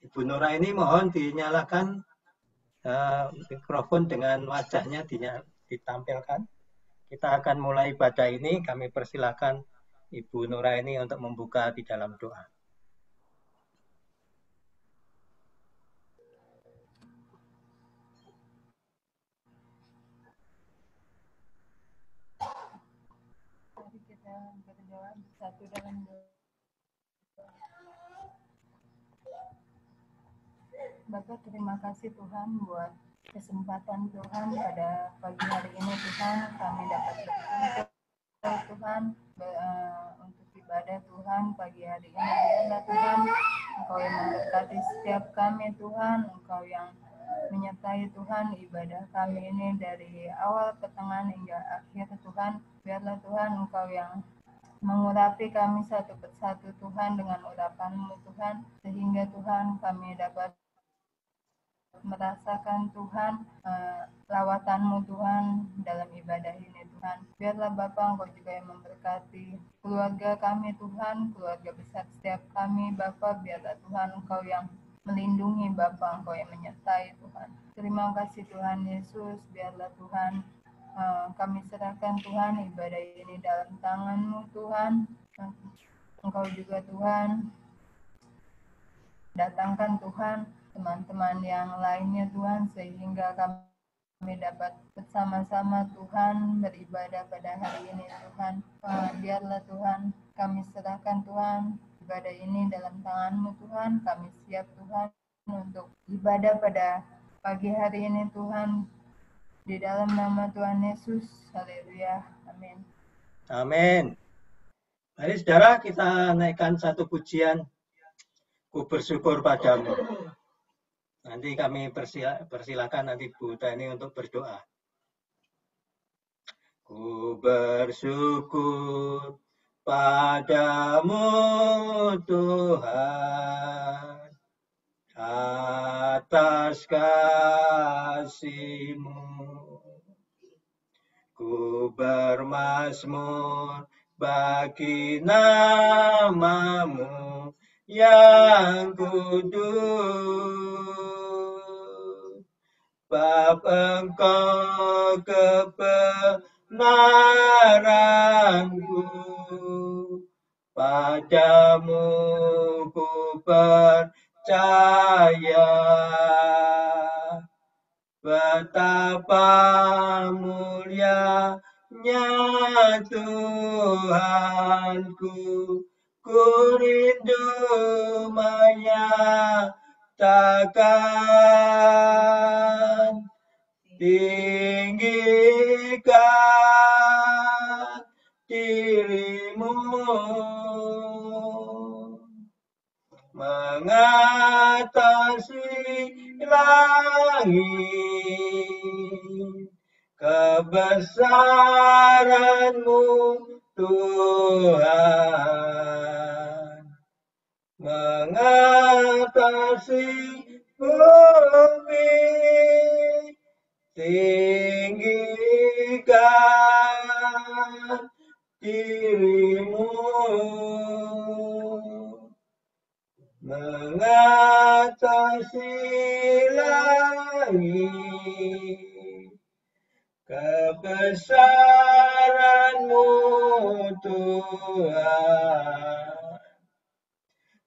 Ibu Nora ini mohon dinyalakan mikrofon dengan wajahnya ditampilkan. Kita akan mulai ibadah ini. Kami persilakan Ibu Nora ini untuk membuka di dalam doa. Mari kita berdoa bersatu dalam doa. Bapak, terima kasih Tuhan buat kesempatan Tuhan pada pagi hari ini Tuhan, kami dapat berkumpul Tuhan untuk ibadah Tuhan pagi hari ini. Biarlah Tuhan Engkau yang memberkati setiap kami Tuhan, Engkau yang menyertai Tuhan ibadah kami ini dari awal pertengahan hingga akhir Tuhan. Biarlah Tuhan Engkau yang mengurapi kami satu persatu Tuhan dengan urapan-Mu Tuhan, sehingga Tuhan kami dapat merasakan Tuhan lawatan-Mu Tuhan dalam ibadah ini Tuhan. Biarlah Bapa Engkau juga yang memberkati keluarga kami Tuhan, keluarga besar setiap kami Bapa. Biarlah Tuhan Engkau yang melindungi Bapa, Engkau yang menyertai Tuhan. Terima kasih Tuhan Yesus. Biarlah Tuhan kami serahkan Tuhan ibadah ini dalam tangan-Mu Tuhan. Engkau juga Tuhan datangkan Tuhan teman-teman yang lainnya Tuhan, sehingga kami dapat bersama-sama Tuhan beribadah pada hari ini Tuhan. Biarlah Tuhan kami serahkan Tuhan ibadah ini dalam tangan-Mu Tuhan. Kami siap Tuhan untuk ibadah pada pagi hari ini Tuhan. Di dalam nama Tuhan Yesus. Haleluya. Amin. Amin. Mari saudara kita naikkan satu pujian. Ku bersyukur padamu. Nanti kami persilakan nanti Bu Tani untuk berdoa. Ku bersyukur padamu Tuhan atas kasih-Mu. Ku bermazmur bagi nama-Mu yang kudus. Bab Engkau kebenaranku, padamu ku percaya. Betapa mulianya Tuhanku, ku rindu menyatakan, tinggikan diri-Mu, mengatasi langit, kebesaran-Mu Tuhan, mengatasi bumi, tinggikan diri-Mu, mengatasi langit, kebesaran-Mu Tuhan,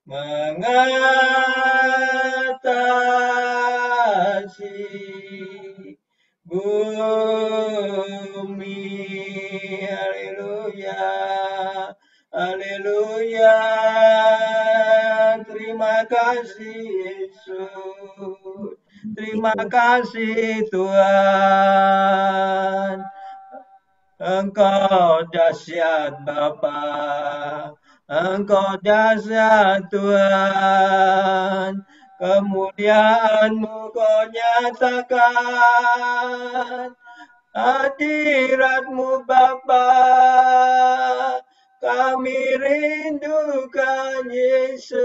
mengatasi bumi. Haleluya, haleluya. Terima kasih Yesus, terima kasih Tuhan. Engkau dahsyat Bapa, Engkau dahsyat Tuhan. Kemuliaan-Mu Kau nyatakan, hadirat-Mu Bapa, kami rindukan Yesus.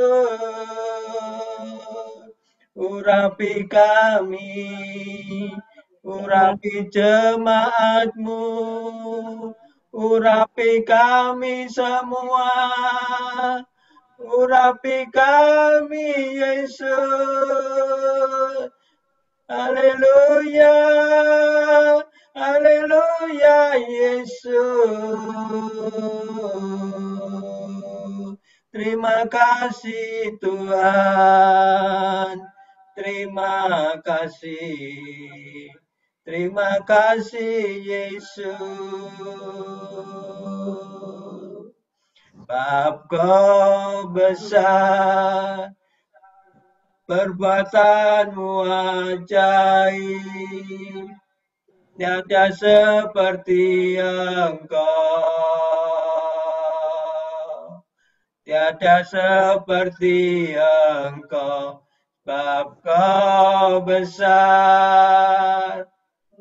Urapi kami, urapi jemaat-Mu, urapi kami semua, urapi kami Yesus. Haleluya, haleluya Yesus. Terima kasih Tuhan, terima kasih, terima kasih Yesus. Bab kau besar, perbuatanmu ajaib, tiada seperti Engkau, tiada seperti Engkau, sebab kau besar,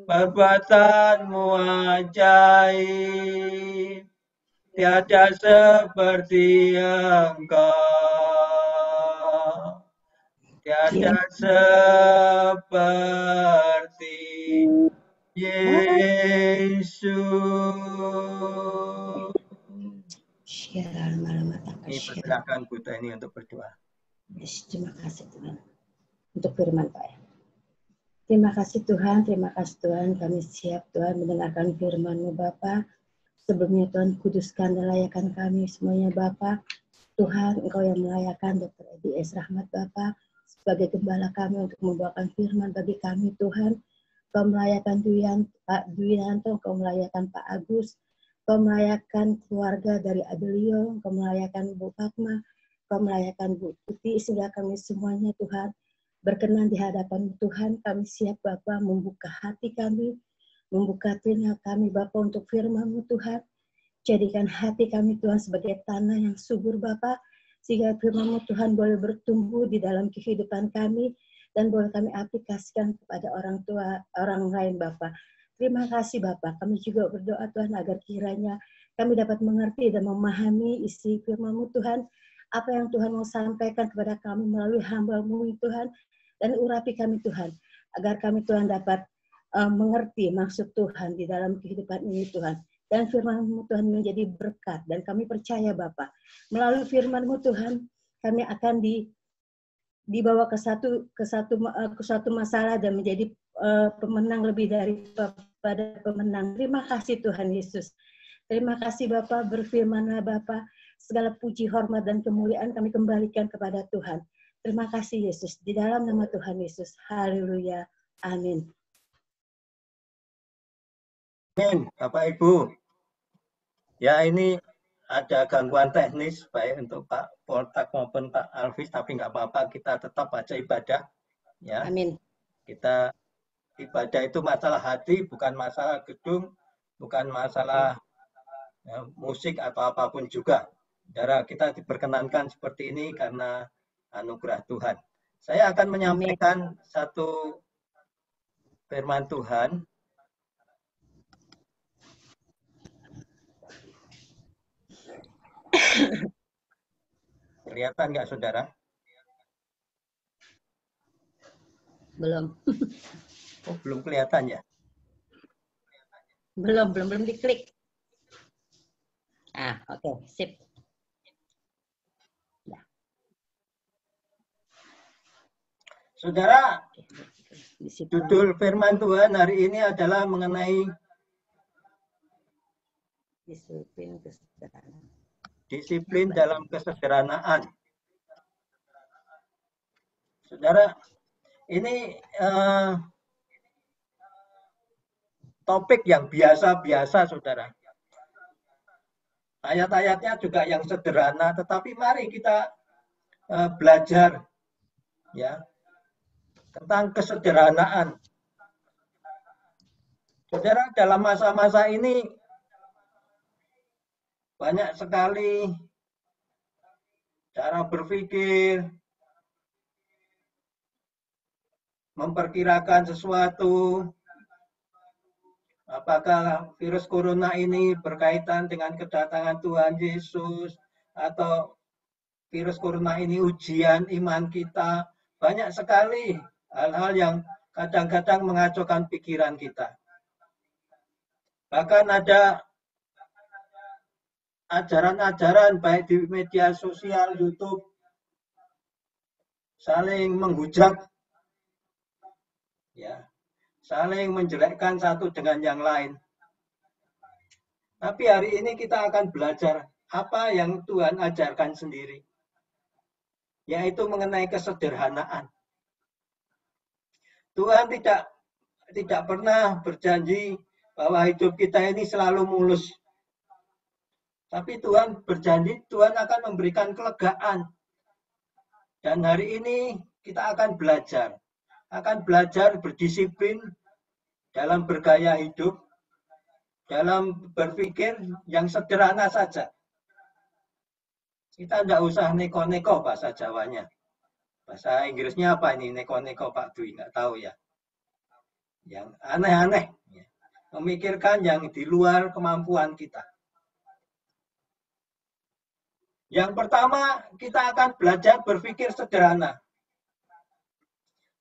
perbuatanmu ajaib, tiada seperti Engkau, tiada seperti Yesus. Ini persilakan Buddha ini untuk berdoa. Yes, terima kasih Tuhan untuk firman Pak. Terima kasih Tuhan, kami siap Tuhan mendengarkan firman-Mu Bapa. Sebelumnya Tuhan kuduskan dan layakan kami semuanya Bapa. Tuhan Engkau yang melayakan Dr. Edi S. Rahmat Bapa sebagai gembala kami untuk membawakan firman bagi kami Tuhan. Engkau melayakan Pak Duyanto, Engkau melayakan Pak Agus, Engkau melayakan keluarga dari Adelio, Engkau melayakan Bu Fatma, Engkau melayakan Bu Tuti, sehingga kami semuanya Tuhan berkenan di hadapan Tuhan. Kami siap Bapa membuka hati kami, membuka telinga kami Bapa untuk firman-Mu Tuhan. Jadikan hati kami Tuhan sebagai tanah yang subur Bapa, sehingga firman-Mu Tuhan boleh bertumbuh di dalam kehidupan kami dan boleh kami aplikasikan kepada orang lain Bapa. Terima kasih Bapa. Kami juga berdoa Tuhan agar kiranya kami dapat mengerti dan memahami isi firman-Mu Tuhan, apa yang Tuhan mau sampaikan kepada kami melalui hamba-Mu Tuhan, dan urapi kami Tuhan, agar kami Tuhan dapat mengerti maksud Tuhan di dalam kehidupan ini Tuhan. Dan firman-Mu Tuhan menjadi berkat, dan kami percaya Bapa, melalui firman-Mu Tuhan, kami akan dibawa ke satu masalah dan menjadi pemenang lebih daripada pemenang. Terima kasih Tuhan Yesus. Terima kasih Bapa, berfirmanlah Bapa, segala puji, hormat, dan kemuliaan kami kembalikan kepada Tuhan. Terima kasih Yesus, di dalam nama Tuhan Yesus. Haleluya. Amin. Amin, Bapak Ibu. Ya, ini ada gangguan teknis baik untuk Pak Poltak maupun Pak Alvis, tapi nggak apa-apa, kita tetap baca ibadah. Ya. Amin. Kita ibadah itu masalah hati, bukan masalah gedung, bukan masalah ya, musik atau apapun juga. Saudara, kita diperkenankan seperti ini karena anugerah Tuhan. Saya akan menyampaikan satu firman Tuhan. Kelihatan nggak, saudara? Belum. Oh, belum kelihatan ya? Belum diklik. Oke, sip. Ya. Saudara, judul firman Tuhan hari ini adalah mengenai disiplin dalam kesederhanaan. Saudara, ini topik yang biasa-biasa, saudara. Ayat-ayatnya juga yang sederhana, tetapi mari kita belajar ya tentang kesederhanaan. Saudara, dalam masa-masa ini banyak sekali cara berpikir, memperkirakan sesuatu, apakah virus corona ini berkaitan dengan kedatangan Tuhan Yesus, atau virus corona ini ujian iman kita. Banyak sekali hal-hal yang kadang-kadang mengacaukan pikiran kita. Bahkan ajaran-ajaran baik di media sosial, YouTube, saling menghujat, ya, saling menjelekkan satu dengan yang lain. Tapi hari ini kita akan belajar apa yang Tuhan ajarkan sendiri, yaitu mengenai kesederhanaan. Tuhan tidak pernah berjanji bahwa hidup kita ini selalu mulus. Tapi Tuhan berjanji Tuhan akan memberikan kelegaan. Dan hari ini kita akan belajar berdisiplin dalam bergaya hidup, dalam berpikir yang sederhana saja. Kita tidak usah neko-neko bahasa Jawanya. Bahasa Inggrisnya apa ini? Neko-neko Pak Dwi, nggak tahu ya. Yang aneh-aneh. Memikirkan yang di luar kemampuan kita. Yang pertama, kita akan belajar berpikir sederhana.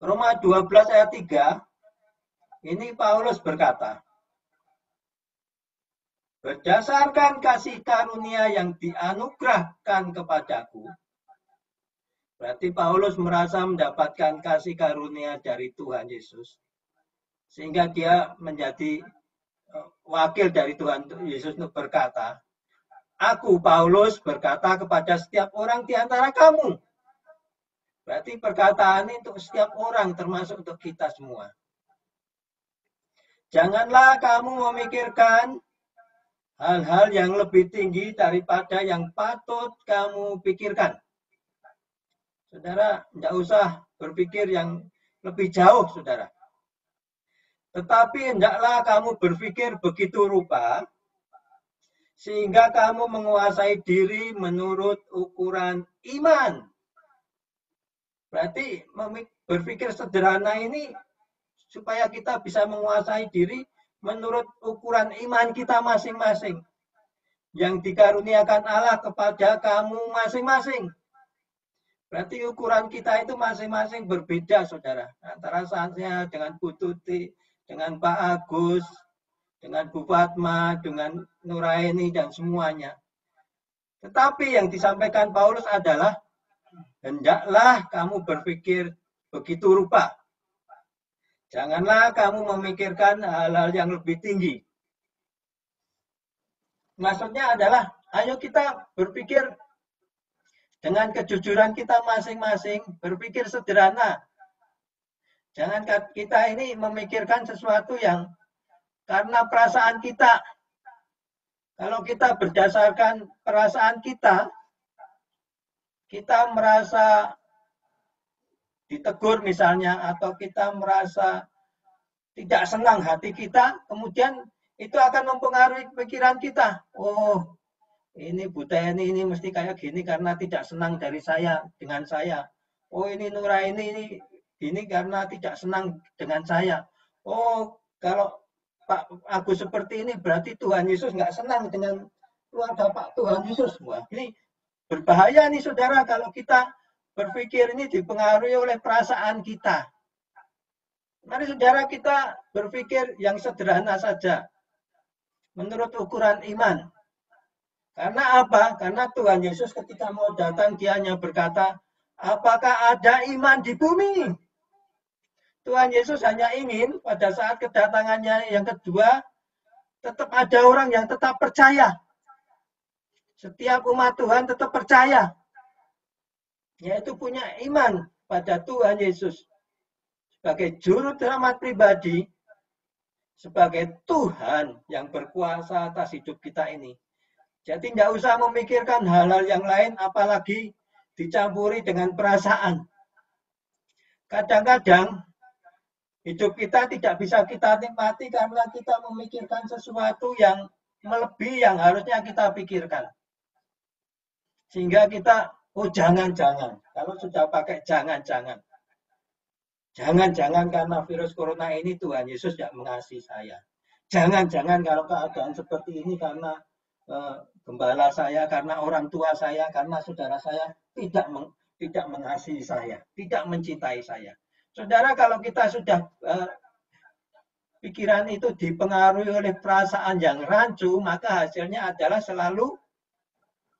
Roma 12 ayat 3, ini Paulus berkata, berdasarkan kasih karunia yang dianugerahkan kepadaku, berarti Paulus merasa mendapatkan kasih karunia dari Tuhan Yesus, sehingga dia menjadi wakil dari Tuhan Yesus untuk berkata, aku Paulus berkata kepada setiap orang di antara kamu. Berarti perkataan ini untuk setiap orang, termasuk untuk kita semua. Janganlah kamu memikirkan hal-hal yang lebih tinggi daripada yang patut kamu pikirkan. Saudara, tidak usah berpikir yang lebih jauh, saudara. Tetapi hendaklah kamu berpikir begitu rupa, sehingga kamu menguasai diri menurut ukuran iman. Berarti berpikir sederhana ini supaya kita bisa menguasai diri menurut ukuran iman kita masing-masing. Yang dikaruniakan Allah kepada kamu masing-masing. Berarti ukuran kita itu masing-masing berbeda, saudara. Antara saya dengan Bu Tuti, dengan Pak Agus, dengan Bu Fatma, dengan Nuraini, dan semuanya. Tetapi yang disampaikan Paulus adalah, hendaklah kamu berpikir begitu rupa. Janganlah kamu memikirkan hal-hal yang lebih tinggi. Maksudnya adalah, ayo kita berpikir dengan kejujuran kita masing-masing, berpikir sederhana. Jangan kita ini memikirkan sesuatu yang karena perasaan kita. Kalau kita berdasarkan perasaan kita merasa ditegur misalnya, atau kita merasa tidak senang hati kita, kemudian itu akan mempengaruhi pikiran kita. Oh, ini Bu Teni ini mesti kayak gini karena tidak senang dengan saya. Oh, ini Nuraini ini karena tidak senang dengan saya. Oh, kalau Pak Agus seperti ini berarti Tuhan Yesus nggak senang dengan keluarga Pak Tuhan Yesus. Wah, ini berbahaya nih saudara kalau kita berpikir ini dipengaruhi oleh perasaan kita. Mari saudara kita berpikir yang sederhana saja. Menurut ukuran iman. Karena apa? Karena Tuhan Yesus ketika mau datang dia hanya berkata, apakah ada iman di bumi? Tuhan Yesus hanya ingin pada saat kedatangannya yang kedua, tetap ada orang yang tetap percaya. Setiap umat Tuhan tetap percaya. Yaitu punya iman pada Tuhan Yesus. Sebagai juru selamat pribadi, sebagai Tuhan yang berkuasa atas hidup kita ini. Jadi tidak usah memikirkan hal-hal yang lain, apalagi dicampuri dengan perasaan. Kadang-kadang hidup kita tidak bisa kita nikmati karena kita memikirkan sesuatu yang melebihi yang harusnya kita pikirkan. Sehingga kita, oh jangan-jangan. Kalau sudah pakai jangan-jangan. Jangan-jangan karena virus corona ini Tuhan Yesus tidak mengasihi saya. Jangan-jangan kalau keadaan seperti ini karena gembala saya, karena orang tua saya, karena saudara saya tidak mengasihi saya, tidak mencintai saya. Saudara, kalau kita sudah pikiran itu dipengaruhi oleh perasaan yang rancu, maka hasilnya adalah selalu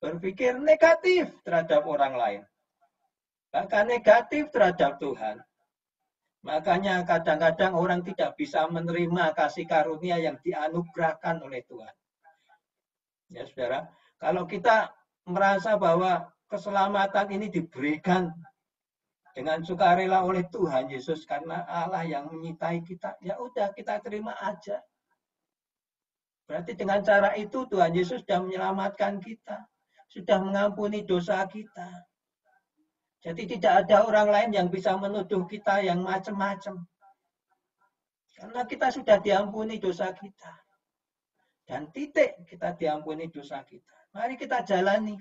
berpikir negatif terhadap orang lain, bahkan negatif terhadap Tuhan. Makanya kadang-kadang orang tidak bisa menerima kasih karunia yang dianugerahkan oleh Tuhan. Ya saudara, kalau kita merasa bahwa keselamatan ini diberikan dengan sukarela oleh Tuhan Yesus karena Allah yang menyertai kita, ya udah kita terima aja. Berarti dengan cara itu Tuhan Yesus sudah menyelamatkan kita, sudah mengampuni dosa kita. Jadi tidak ada orang lain yang bisa menuduh kita yang macam-macam. Karena kita sudah diampuni dosa kita. Dan titik kita diampuni dosa kita. Mari kita jalani.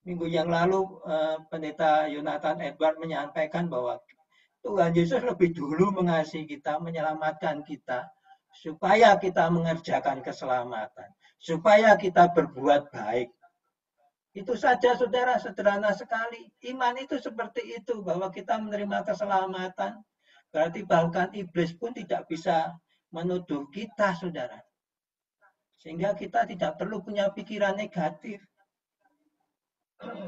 Minggu yang lalu Pendeta Yonathan Edward menyampaikan bahwa Tuhan Yesus lebih dulu mengasihi kita, menyelamatkan kita, supaya kita mengerjakan keselamatan, supaya kita berbuat baik. Itu saja saudara, sederhana sekali. Iman itu seperti itu, bahwa kita menerima keselamatan, berarti bahkan iblis pun tidak bisa menuduh kita, saudara. Sehingga kita tidak perlu punya pikiran negatif.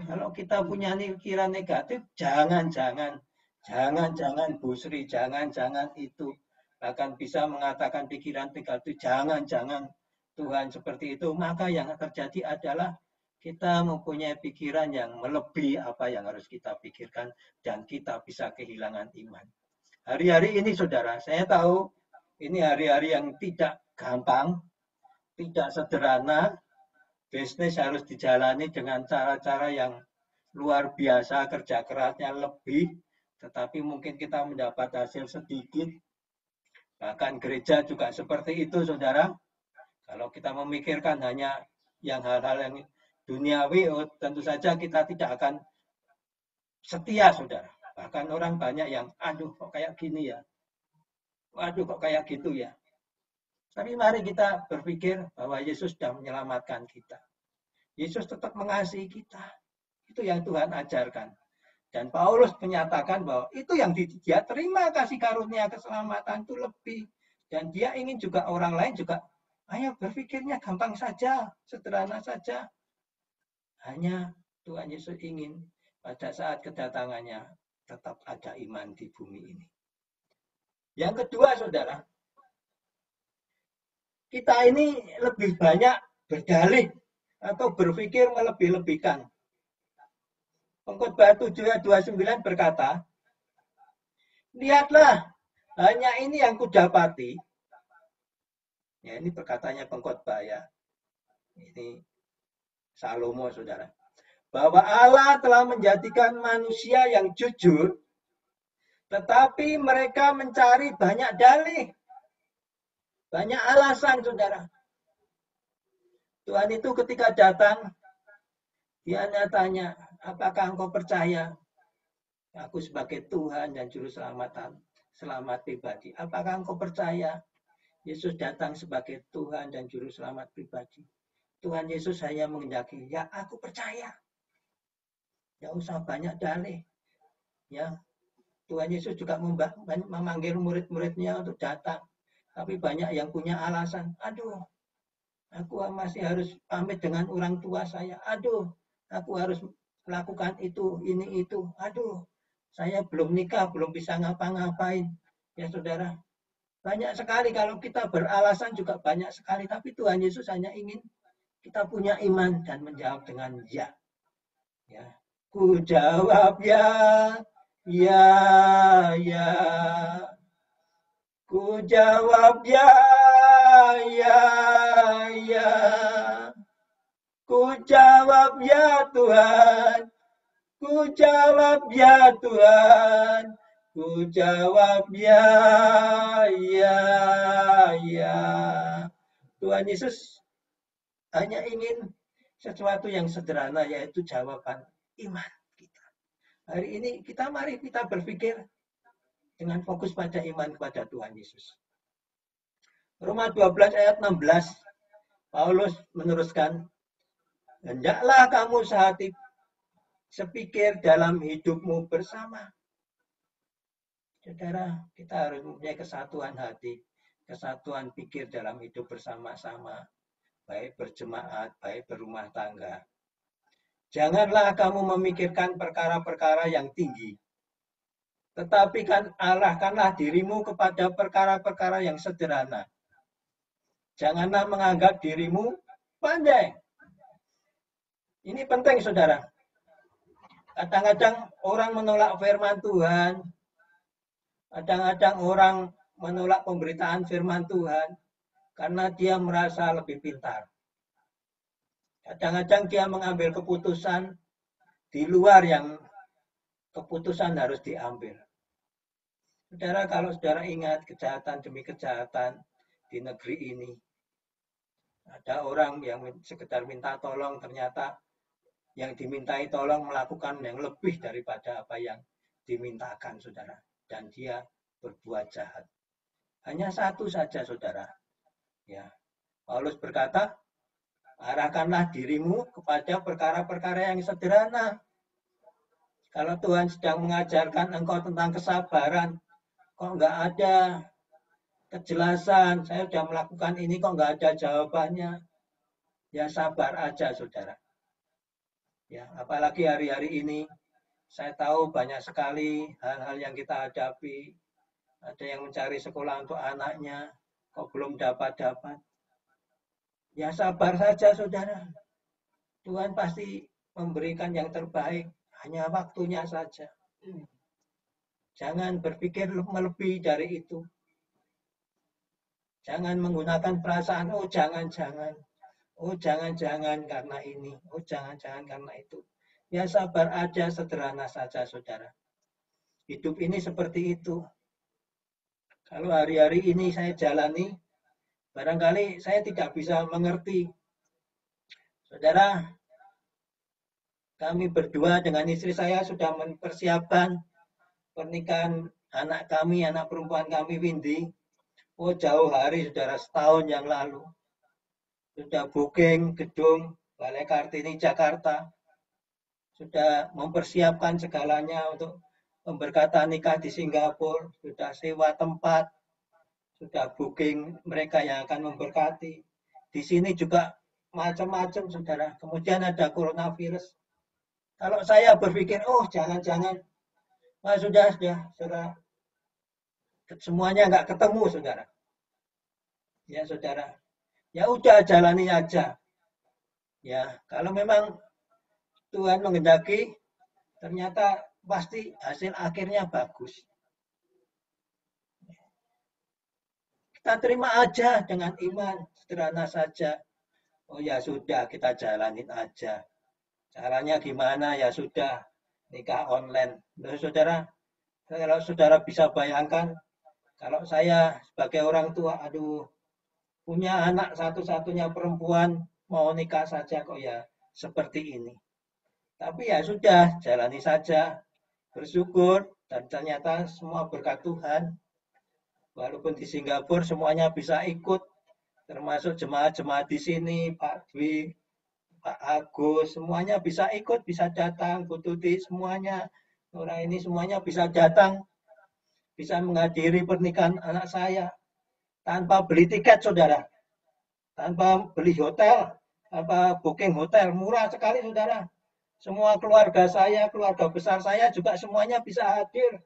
Kalau kita punya pikiran negatif, jangan-jangan Bu Sri, jangan-jangan itu. Bahkan bisa mengatakan pikiran negatif, jangan-jangan Tuhan seperti itu. Maka yang terjadi adalah kita mempunyai pikiran yang melebihi apa yang harus kita pikirkan dan kita bisa kehilangan iman. Hari-hari ini saudara, saya tahu ini hari-hari yang tidak gampang, tidak sederhana. Bisnis harus dijalani dengan cara-cara yang luar biasa, kerja kerasnya lebih, tetapi mungkin kita mendapat hasil sedikit. Bahkan gereja juga seperti itu saudara. Kalau kita memikirkan hanya yang hal-hal yang duniawi, tentu saja kita tidak akan setia, saudara. Bahkan orang banyak yang, aduh kok kayak gini ya, waduh kok kayak gitu ya. Tapi mari kita berpikir bahwa Yesus sudah menyelamatkan kita. Yesus tetap mengasihi kita. Itu yang Tuhan ajarkan. Dan Paulus menyatakan bahwa itu yang dia terima kasih karunia keselamatan itu lebih. Dan dia ingin juga orang lain juga, ayo berpikirnya gampang saja, sederhana saja. Hanya Tuhan Yesus ingin pada saat kedatangannya tetap ada iman di bumi ini. Yang kedua, saudara, kita ini lebih banyak berdalih atau berpikir melebih-lebihkan. Pengkhotbah 7:29 berkata, lihatlah, hanya ini yang kudapati. Ya, ini perkataannya pengkhotbah ya. Ini Salomo, saudara. Bahwa Allah telah menjadikan manusia yang jujur, tetapi mereka mencari banyak dalih, banyak alasan, saudara. Tuhan itu ketika datang, dia tanya, apakah engkau percaya aku sebagai Tuhan dan Juru selamat pribadi? Apakah engkau percaya Yesus datang sebagai Tuhan dan Juru selamat pribadi? Tuhan Yesus hanya mengendaki, ya aku percaya. Tidak usah banyak dalih. Ya, Tuhan Yesus juga memanggil murid-muridnya untuk datang. Tapi banyak yang punya alasan. Aduh, aku masih harus pamit dengan orang tua saya. Aduh, aku harus melakukan itu, ini, itu. Aduh, saya belum nikah, belum bisa ngapa-ngapain. Ya saudara, banyak sekali kalau kita beralasan juga banyak sekali. Tapi Tuhan Yesus hanya ingin kita punya iman dan menjawab dengan ya. Ya, ku jawab ya, ya, ya. Ku jawab ya, ya, ya. Ku jawab ya Tuhan. Ku jawab ya Tuhan. Ku jawab ya, ya, ya. Tuhan Yesus hanya ingin sesuatu yang sederhana, yaitu jawaban iman kita. Hari ini mari kita berpikir dengan fokus pada iman kepada Tuhan Yesus. Roma 12 ayat 16, Paulus meneruskan, hendaklah kamu sehati sepikir dalam hidupmu bersama. Saudara, kita harus mempunyai kesatuan hati, kesatuan pikir dalam hidup bersama-sama. baik berjemaat, baik berumah tangga. Janganlah kamu memikirkan perkara-perkara yang tinggi, tetapi kan arahkanlah dirimu kepada perkara-perkara yang sederhana. Janganlah menganggap dirimu pandai. Ini penting, saudara. Kadang-kadang orang menolak firman Tuhan, kadang-kadang orang menolak pemberitaan firman Tuhan karena dia merasa lebih pintar. Kadang-kadang dia mengambil keputusan di luar yang keputusan harus diambil. Saudara, kalau saudara ingat kejahatan demi kejahatan di negeri ini, ada orang yang sekedar minta tolong, ternyata yang dimintai tolong melakukan yang lebih daripada apa yang dimintakan, saudara. Dan dia berbuat jahat. Hanya satu saja, saudara. Ya, Paulus berkata, arahkanlah dirimu kepada perkara-perkara yang sederhana. Kalau Tuhan sedang mengajarkan engkau tentang kesabaran, kok nggak ada kejelasan, saya sudah melakukan ini kok nggak ada jawabannya, ya sabar aja, saudara. Ya, apalagi hari-hari ini, saya tahu banyak sekali hal-hal yang kita hadapi. Ada yang mencari sekolah untuk anaknya, kok belum dapat-dapat. Ya sabar saja, saudara. Tuhan pasti memberikan yang terbaik, hanya waktunya saja. Jangan berpikir melebihi dari itu. Jangan menggunakan perasaan, oh jangan-jangan. Oh jangan-jangan karena ini. Oh jangan-jangan karena itu. Ya sabar aja, sederhana saja, saudara. Hidup ini seperti itu. Kalau hari-hari ini saya jalani, barangkali saya tidak bisa mengerti. Saudara, kami berdua dengan istri saya sudah mempersiapkan pernikahan anak kami, anak perempuan kami, Windy. Oh jauh hari, saudara, setahun yang lalu. Sudah booking gedung Balai Kartini Jakarta. Sudah mempersiapkan segalanya untuk pemberkatan nikah di Singapura. Sudah sewa tempat. Sudah booking mereka yang akan memberkati. Di sini juga macam-macam, saudara. Kemudian ada coronavirus. Kalau saya berpikir, oh jangan-jangan, sudah, saudara. Semuanya nggak ketemu, saudara. Ya, saudara. Ya udah, jalani aja. Ya, kalau memang Tuhan menghendaki, ternyata pasti hasil akhirnya bagus. Kita terima aja dengan iman, sederhana saja. Oh ya sudah, kita jalanin aja. Caranya gimana? Ya sudah, nikah online. Loh, saudara, kalau saudara bisa bayangkan, kalau saya sebagai orang tua, aduh, punya anak satu-satunya perempuan, mau nikah saja kok ya seperti ini. Tapi ya sudah, jalani saja, bersyukur, dan ternyata semua berkat Tuhan. Walaupun di Singapura semuanya bisa ikut, termasuk jemaat-jemaat di sini, Pak Dwi, Pak Agus, semuanya bisa ikut, bisa datang, Bu Tuti, semuanya, orang ini semuanya bisa datang, bisa menghadiri pernikahan anak saya, tanpa beli tiket, saudara, tanpa beli hotel, tanpa booking hotel, murah sekali, saudara. Semua keluarga saya, keluarga besar saya juga semuanya bisa hadir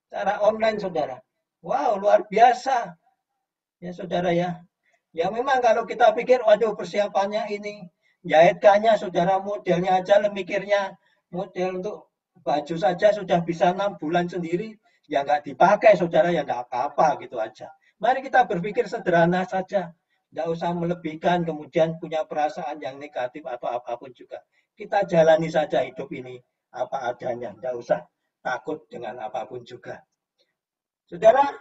secara online, saudara. Wow, luar biasa. Ya, saudara ya. Ya memang kalau kita pikir, waduh persiapannya ini, jahitkannya, saudara, modelnya aja, mikirnya model untuk baju saja sudah bisa 6 bulan sendiri, ya nggak dipakai, saudara, ya nggak apa-apa gitu aja. Mari kita berpikir sederhana saja. Nggak usah melebihkan, kemudian punya perasaan yang negatif atau apapun juga. Kita jalani saja hidup ini apa adanya, nggak usah takut dengan apapun juga. Saudara,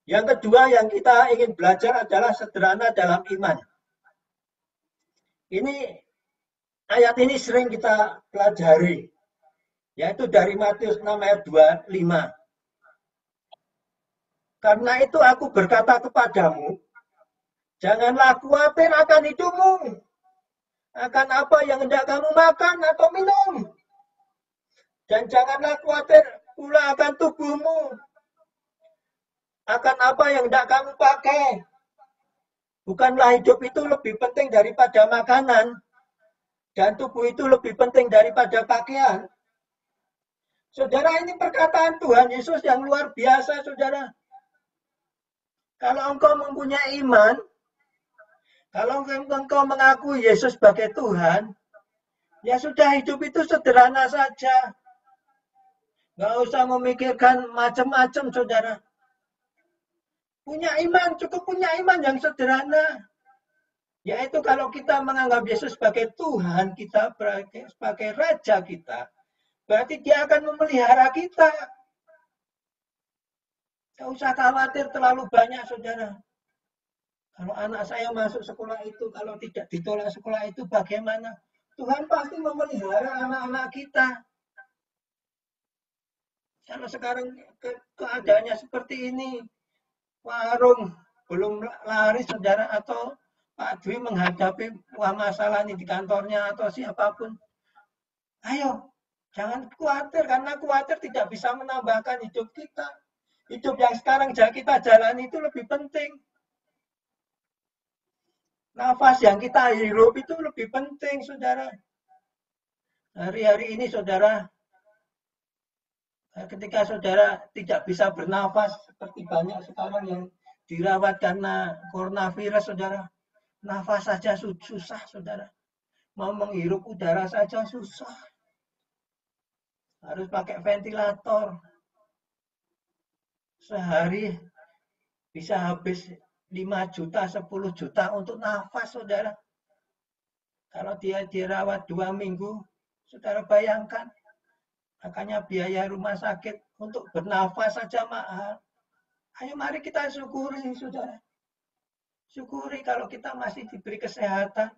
yang kedua yang kita ingin belajar adalah sederhana dalam iman. Ini ayat ini sering kita pelajari, yaitu dari Matius 6 ayat 25. Karena itu aku berkata kepadamu, janganlah khawatir akan hidupmu, akan apa yang hendak kamu makan atau minum. Dan janganlah khawatir pula akan tubuhmu, akan apa yang hendak kamu pakai. Bukanlah hidup itu lebih penting daripada makanan, dan tubuh itu lebih penting daripada pakaian. Saudara, ini perkataan Tuhan Yesus yang luar biasa, saudara. Kalau engkau mempunyai iman, kalau engkau mengakui Yesus sebagai Tuhan, ya sudah, hidup itu sederhana saja. Nggak usah memikirkan macam-macam, saudara. Punya iman, cukup punya iman yang sederhana. Yaitu kalau kita menganggap Yesus sebagai Tuhan kita, sebagai Raja kita, berarti dia akan memelihara kita. Tidak usah khawatir terlalu banyak, saudara. Kalau anak saya masuk sekolah itu, kalau tidak ditolak sekolah itu bagaimana? Tuhan pasti memelihara anak-anak kita. Kalau sekarang keadaannya seperti ini, warung belum laris, saudara, atau Pak Dwi menghadapi masalah ini di kantornya atau siapapun. Ayo, jangan khawatir, karena khawatir tidak bisa menambahkan hidup kita. Hidup yang sekarang kita jalani itu lebih penting. Nafas yang kita hirup itu lebih penting, saudara. Hari-hari ini, saudara, ketika saudara tidak bisa bernafas, seperti banyak sekarang yang dirawat karena coronavirus, saudara. Nafas saja susah, saudara. Mau menghirup udara saja susah. Harus pakai ventilator. Sehari bisa habis 5 juta, 10 juta untuk nafas, saudara. Kalau dia dirawat 2 minggu, saudara bayangkan. Makanya biaya rumah sakit untuk bernafas saja mahal. Ayo mari kita syukuri, saudara. Syukuri kalau kita masih diberi kesehatan.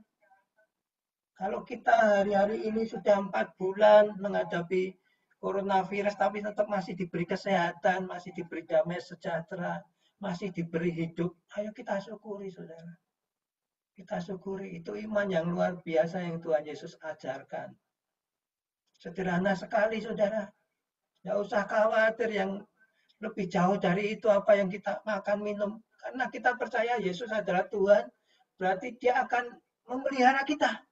Kalau kita hari-hari ini sudah 4 bulan menghadapi coronavirus, tapi tetap masih diberi kesehatan, masih diberi damai sejahtera, masih diberi hidup. Ayo kita syukuri, saudara. Kita syukuri, itu iman yang luar biasa yang Tuhan Yesus ajarkan. Sederhana sekali, saudara. Tidak usah khawatir yang lebih jauh dari itu apa yang kita makan, minum. Karena kita percaya Yesus adalah Tuhan, berarti dia akan memelihara kita.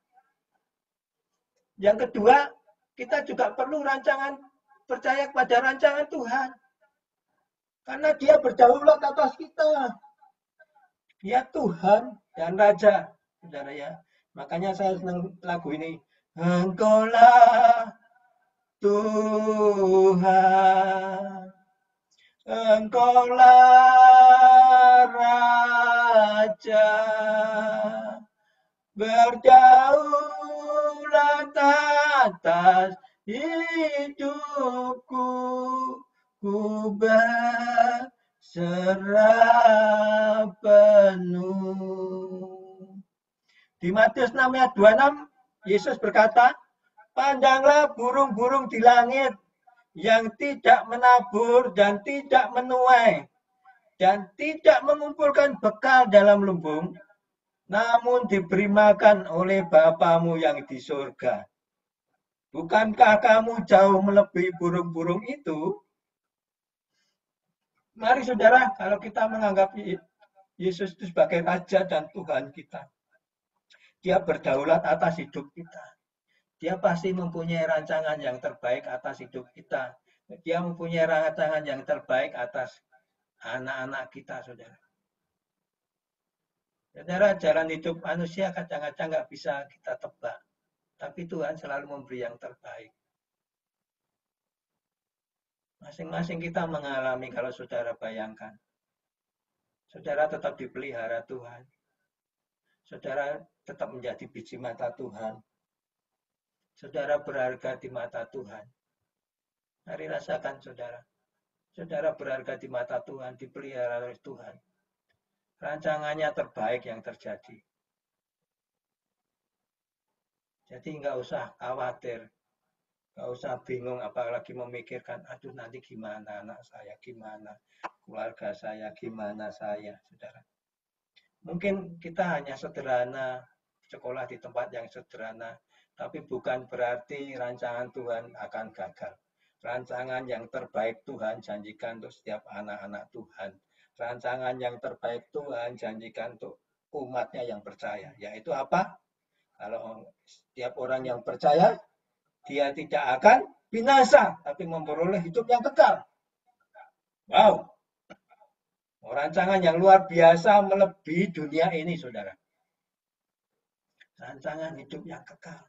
Yang kedua, kita juga perlu percaya kepada rancangan Tuhan. Karena dia berdaulat atas kita. Dia Tuhan dan Raja, saudara ya. Makanya saya senang lagu ini. Engkaulah Tuhan, Engkaulah Raja, berdaulat atas hidupku, ku berserah penuh. Di Matius 6 ayat 26, Yesus berkata, pandanglah burung-burung di langit yang tidak menabur dan tidak menuai dan tidak mengumpulkan bekal dalam lumbung, namun diberi makan oleh Bapamu yang di surga. Bukankah kamu jauh melebihi burung-burung itu? Mari saudara, kalau kita menganggap Yesus itu sebagai Raja dan Tuhan kita, dia berdaulat atas hidup kita. Dia pasti mempunyai rancangan yang terbaik atas hidup kita. Dia mempunyai rancangan yang terbaik atas anak-anak kita, saudara. Saudara, jalan hidup manusia kadang-kadang nggak bisa kita tebak. Tapi Tuhan selalu memberi yang terbaik. Masing-masing kita mengalami, kalau saudara bayangkan. Saudara tetap dipelihara Tuhan. Saudara tetap menjadi biji mata Tuhan. Saudara berharga di mata Tuhan. Mari rasakan, saudara. Saudara berharga di mata Tuhan, dipelihara oleh Tuhan. Rancangannya terbaik yang terjadi. Jadi nggak usah khawatir. Nggak usah bingung, apalagi memikirkan, aduh nanti gimana anak saya, gimana keluarga saya, gimana saya, saudara. Mungkin kita hanya sederhana, sekolah di tempat yang sederhana, tapi bukan berarti rancangan Tuhan akan gagal. Rancangan yang terbaik Tuhan janjikan untuk setiap anak-anak Tuhan. Rancangan yang terbaik Tuhan janjikan untuk umatnya yang percaya. Yaitu apa? Kalau setiap orang yang percaya, dia tidak akan binasa, tapi memperoleh hidup yang kekal. Wow, rancangan yang luar biasa melebihi dunia ini, saudara. Rancangan hidup yang kekal.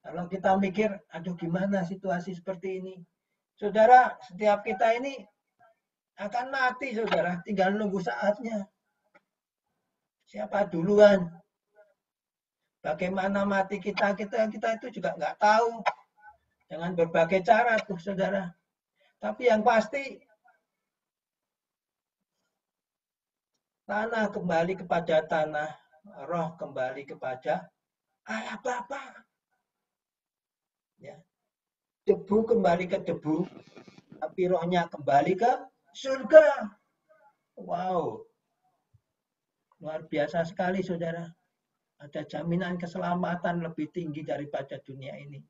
Kalau kita mikir, aduh gimana situasi seperti ini? Saudara, setiap kita ini akan mati, saudara. Tinggal nunggu saatnya. Siapa duluan? Bagaimana mati kita itu juga nggak tahu. Dengan berbagai cara tuh, saudara. Tapi yang pasti, tanah kembali kepada tanah, roh kembali kepada Allah Bapa. Ya. Debu kembali ke debu, tapi rohnya kembali ke surga. Wow, luar biasa sekali, saudara. Ada jaminan keselamatan lebih tinggi daripada dunia ini.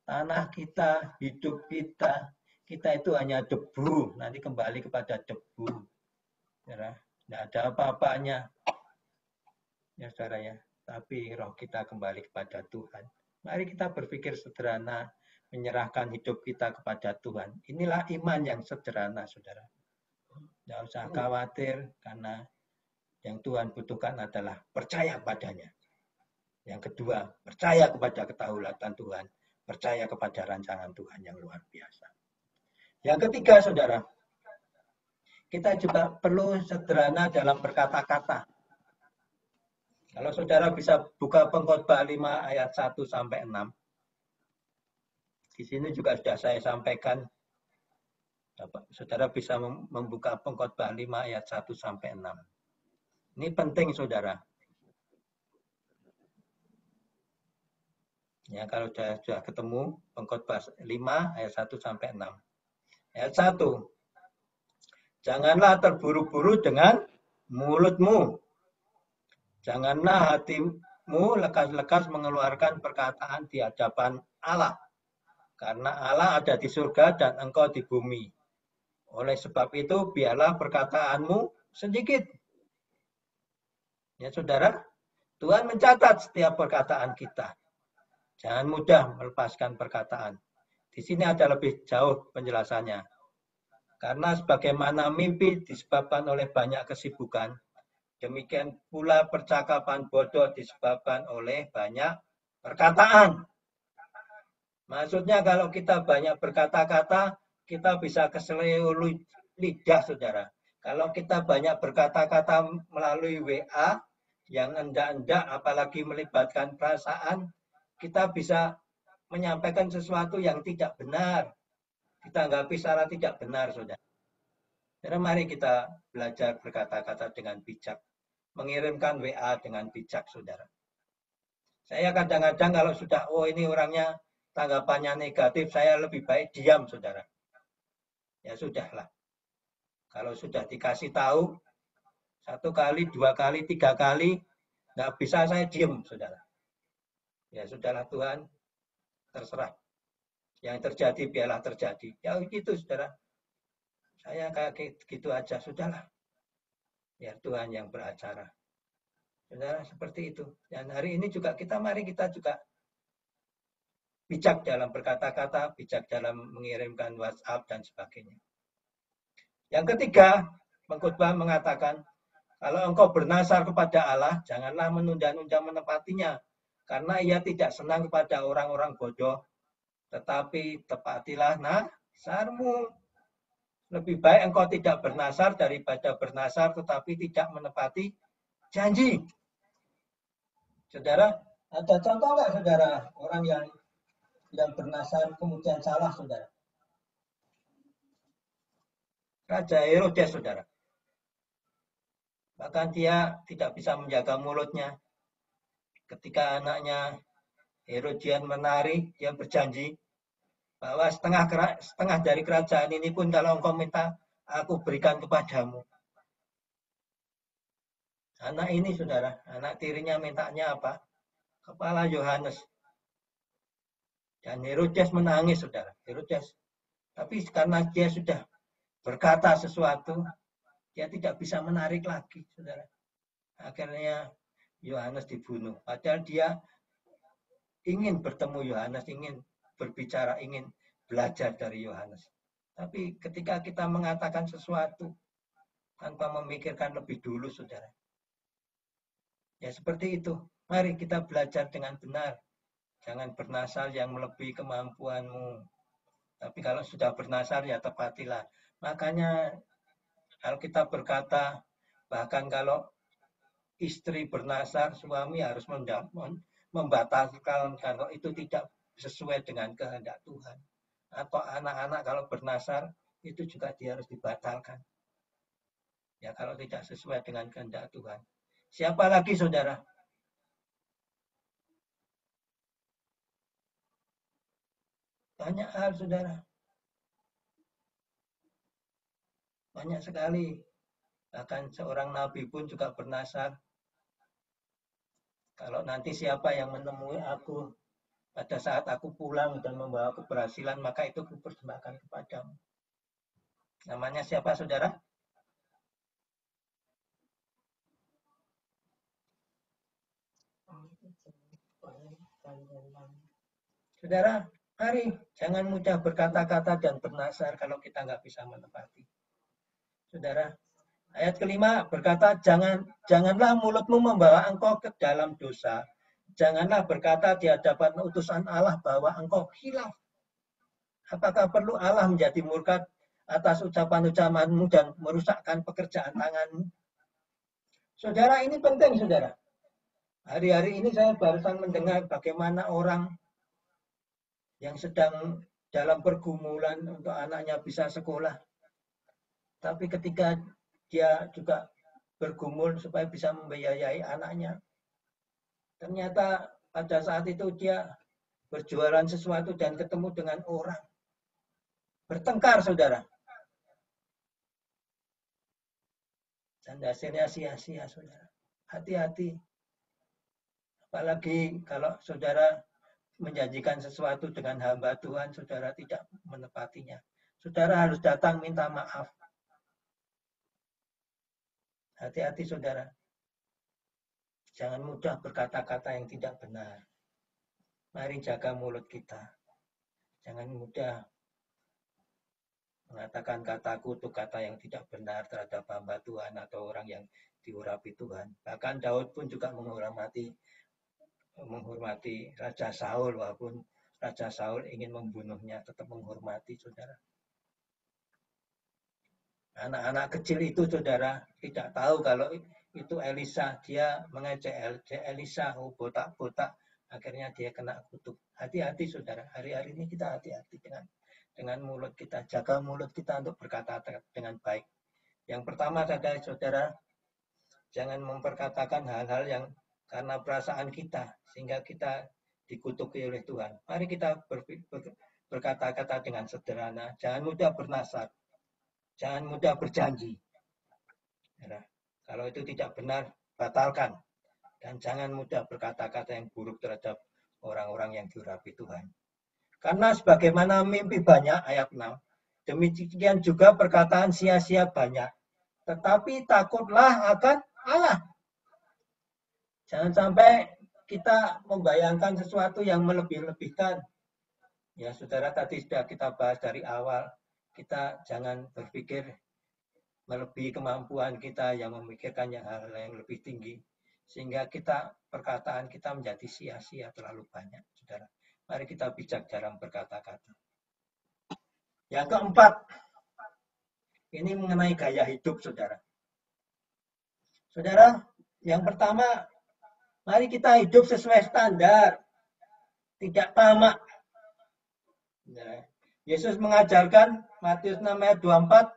Tanah kita, hidup kita itu hanya debu, nanti kembali kepada debu. Saudara, tidak ada apa-apanya, ya saudara ya. Tapi roh kita kembali kepada Tuhan. Mari kita berpikir sederhana, menyerahkan hidup kita kepada Tuhan. Inilah iman yang sederhana, saudara. Tidak usah khawatir, karena yang Tuhan butuhkan adalah percaya padanya. Yang kedua, percaya kepada kedaulatan Tuhan, percaya kepada rancangan Tuhan yang luar biasa. Yang ketiga, saudara, kita juga perlu sederhana dalam berkata-kata. Kalau saudara bisa buka Pengkhotbah 5 ayat 1 sampai 6. Di sini juga sudah saya sampaikan. Saudara bisa membuka Pengkhotbah 5 ayat 1 sampai 6. Ini penting, saudara. Ya, kalau sudah ketemu Pengkhotbah 5 ayat 1 sampai 6. Ayat 1. Janganlah terburu-buru dengan mulutmu. Janganlah hatimu lekas-lekas mengeluarkan perkataan di hadapan Allah. Karena Allah ada di surga dan engkau di bumi. Oleh sebab itu, biarlah perkataanmu sedikit. Ya, saudara, Tuhan mencatat setiap perkataan kita. Jangan mudah melepaskan perkataan. Di sini ada lebih jauh penjelasannya. Karena sebagaimana mimpi disebabkan oleh banyak kesibukan, demikian pula percakapan bodoh disebabkan oleh banyak perkataan. Maksudnya kalau kita banyak berkata-kata, kita bisa keseleo lidah, saudara. Kalau kita banyak berkata-kata melalui WA, yang endak-endak, apalagi melibatkan perasaan, kita bisa menyampaikan sesuatu yang tidak benar. Kita anggapi secara tidak benar, saudara. Jadi mari kita belajar berkata-kata dengan bijak. Mengirimkan WA dengan bijak, saudara. Saya kadang-kadang kalau sudah, ini orangnya tanggapannya negatif, saya lebih baik diam, saudara. Ya sudahlah. Kalau sudah dikasih tahu, 1 kali, 2 kali, 3 kali, nggak bisa saya diam, saudara. Ya sudahlah, Tuhan, terserah. Yang terjadi biarlah terjadi. Ya gitu, saudara. Saya kayak gitu aja, sudahlah. Ya Tuhan yang beracara. Saudara, seperti itu. Dan hari ini juga mari kita juga bijak dalam berkata-kata, bijak dalam mengirimkan WhatsApp dan sebagainya. Yang ketiga, Pengkhotbah mengatakan, kalau engkau bernasar kepada Allah, janganlah menunda-nunda menepatinya, karena ia tidak senang kepada orang-orang bodoh, tetapi tepatilah nasarmu. Lebih baik engkau tidak bernasar daripada bernasar tetapi tidak menepati janji. Saudara, ada contoh nggak, saudara, orang yang bernasar kemudian salah, saudara? Raja Herodes, saudara. Bahkan dia tidak bisa menjaga mulutnya. Ketika anaknya Herodian menari, dia berjanji bahwa setengah dari kerajaan ini pun kalau engkau minta, aku berikan kepadamu. Anak ini, saudara, anak tirinya mintanya apa? Kepala Yohanes. Dan Herodes menangis, saudara. Herodes. Tapi karena dia sudah berkata sesuatu, dia tidak bisa menarik lagi, saudara. Akhirnya Yohanes dibunuh. Padahal dia ingin bertemu Yohanes, ingin berbicara, ingin belajar dari Yohanes. Tapi ketika kita mengatakan sesuatu tanpa memikirkan lebih dulu, saudara. Ya seperti itu. Mari kita belajar dengan benar. Jangan bernasar yang melebihi kemampuanmu. Tapi kalau sudah bernasar, ya tepatilah. Makanya Alkitab berkata, bahkan kalau istri bernasar, suami harus membatalkan kalau itu tidak sesuai dengan kehendak Tuhan. Atau anak-anak kalau bernasar, itu juga dia harus dibatalkan. Ya kalau tidak sesuai dengan kehendak Tuhan. Siapa lagi, saudara? Banyak hal, saudara. Banyak sekali. Bahkan seorang nabi pun juga bernasar. Kalau nanti siapa yang menemui aku pada saat aku pulang dan membawa keberhasilan, maka itu kupersembahkan kepadamu. Namanya siapa, saudara? Saudara, mari jangan mudah berkata-kata dan bernasar kalau kita nggak bisa menepati. Saudara, ayat kelima berkata, janganlah mulutmu membawa engkau ke dalam dosa. Janganlah berkata di hadapan utusan Allah bahwa engkau hilaf. Apakah perlu Allah menjadi murka atas ucapan-ucapanmu dan merusakkan pekerjaan tanganmu? Saudara, ini penting, saudara. Hari-hari ini saya barusan mendengar bagaimana orang yang sedang dalam pergumulan untuk anaknya bisa sekolah. Tapi ketika dia juga bergumul supaya bisa membiayai anaknya, ternyata pada saat itu dia berjualan sesuatu dan ketemu dengan orang. Bertengkar, saudara. Dan hasilnya sia-sia, saudara. Hati-hati. Apalagi kalau saudara menjanjikan sesuatu dengan hamba Tuhan, saudara tidak menepatinya. Saudara harus datang minta maaf. Hati-hati, saudara. Jangan mudah berkata-kata yang tidak benar. Mari jaga mulut kita. Jangan mudah mengatakan kata kutuk, kata yang tidak benar terhadap hamba Tuhan atau orang yang diurapi Tuhan. Bahkan Daud pun juga menghormati Raja Saul, walaupun Raja Saul ingin membunuhnya, tetap menghormati, saudara. Anak-anak kecil itu, saudara, tidak tahu kalau itu Elisa. Dia mengejek Elisa, oh botak-botak. Akhirnya dia kena kutuk. Hati-hati, saudara. Hari-hari ini kita hati-hati dengan mulut kita. Jaga mulut kita untuk berkata dengan baik. Yang pertama, saudara, jangan memperkatakan hal-hal yang karena perasaan kita, sehingga kita dikutuki oleh Tuhan. Mari kita berkata-kata dengan sederhana. Jangan mudah bernasar. Jangan mudah berjanji. Ya, kalau itu tidak benar, batalkan. Dan jangan mudah berkata-kata yang buruk terhadap orang-orang yang diurapi Tuhan. Karena sebagaimana mimpi banyak, ayat 6, demikian juga perkataan sia-sia banyak. Tetapi takutlah akan Allah. Jangan sampai kita membayangkan sesuatu yang melebih-lebihkan. Ya, saudara, tadi sudah kita bahas dari awal. Kita jangan berpikir melebihi kemampuan kita, yang memikirkan hal yang lebih tinggi. Sehingga perkataan kita menjadi sia-sia terlalu banyak, saudara. Mari kita bijak dalam berkata-kata. Yang keempat, ini mengenai gaya hidup, saudara. Saudara, yang pertama, mari kita hidup sesuai standar, tidak tamak. Yesus mengajarkan, Matius 6 ayat 24,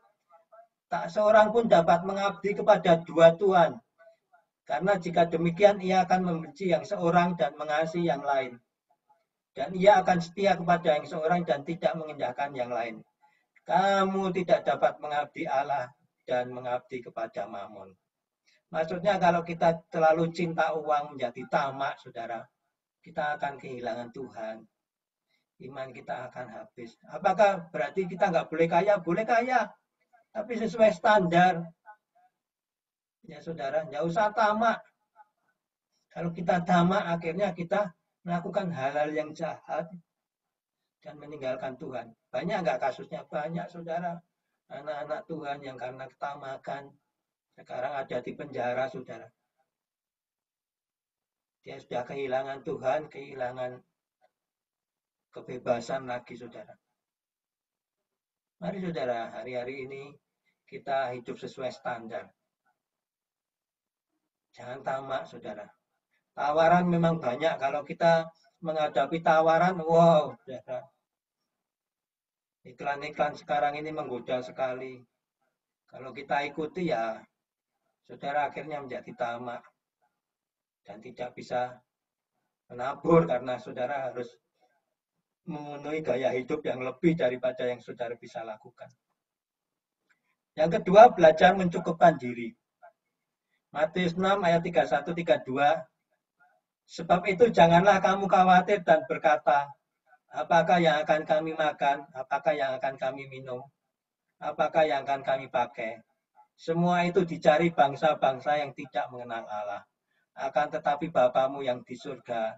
tak seorang pun dapat mengabdi kepada dua tuan. Karena jika demikian, ia akan membenci yang seorang dan mengasihi yang lain. Dan ia akan setia kepada yang seorang dan tidak menginjakkan yang lain. Kamu tidak dapat mengabdi Allah dan mengabdi kepada Mammon. Maksudnya kalau kita terlalu cinta uang menjadi tamak, saudara, kita akan kehilangan Tuhan. Iman kita akan habis. Apakah berarti kita nggak boleh kaya? Boleh kaya, tapi sesuai standar. Ya saudara, nggak usah tamak. Kalau kita tamak, akhirnya kita melakukan hal-hal yang jahat dan meninggalkan Tuhan. Banyak nggak kasusnya? Banyak saudara. Anak-anak Tuhan yang karena ketamakan, sekarang ada di penjara saudara. Dia sudah kehilangan Tuhan, kehilangan kebebasan lagi saudara. Mari saudara, hari-hari ini kita hidup sesuai standar. Jangan tamak saudara. Tawaran memang banyak. Kalau kita menghadapi tawaran, wow, saudara. Iklan-iklan sekarang ini menggoda sekali. Kalau kita ikuti ya, saudara akhirnya menjadi tamak. Dan tidak bisa menabur karena saudara harus memenuhi gaya hidup yang lebih daripada yang saudara bisa lakukan. Yang kedua, belajar mencukupkan diri. Matius 6 ayat 31-32. Sebab itu janganlah kamu khawatir dan berkata, apakah yang akan kami makan, apakah yang akan kami minum, apakah yang akan kami pakai. Semua itu dicari bangsa-bangsa yang tidak mengenal Allah. Akan tetapi Bapamu yang di surga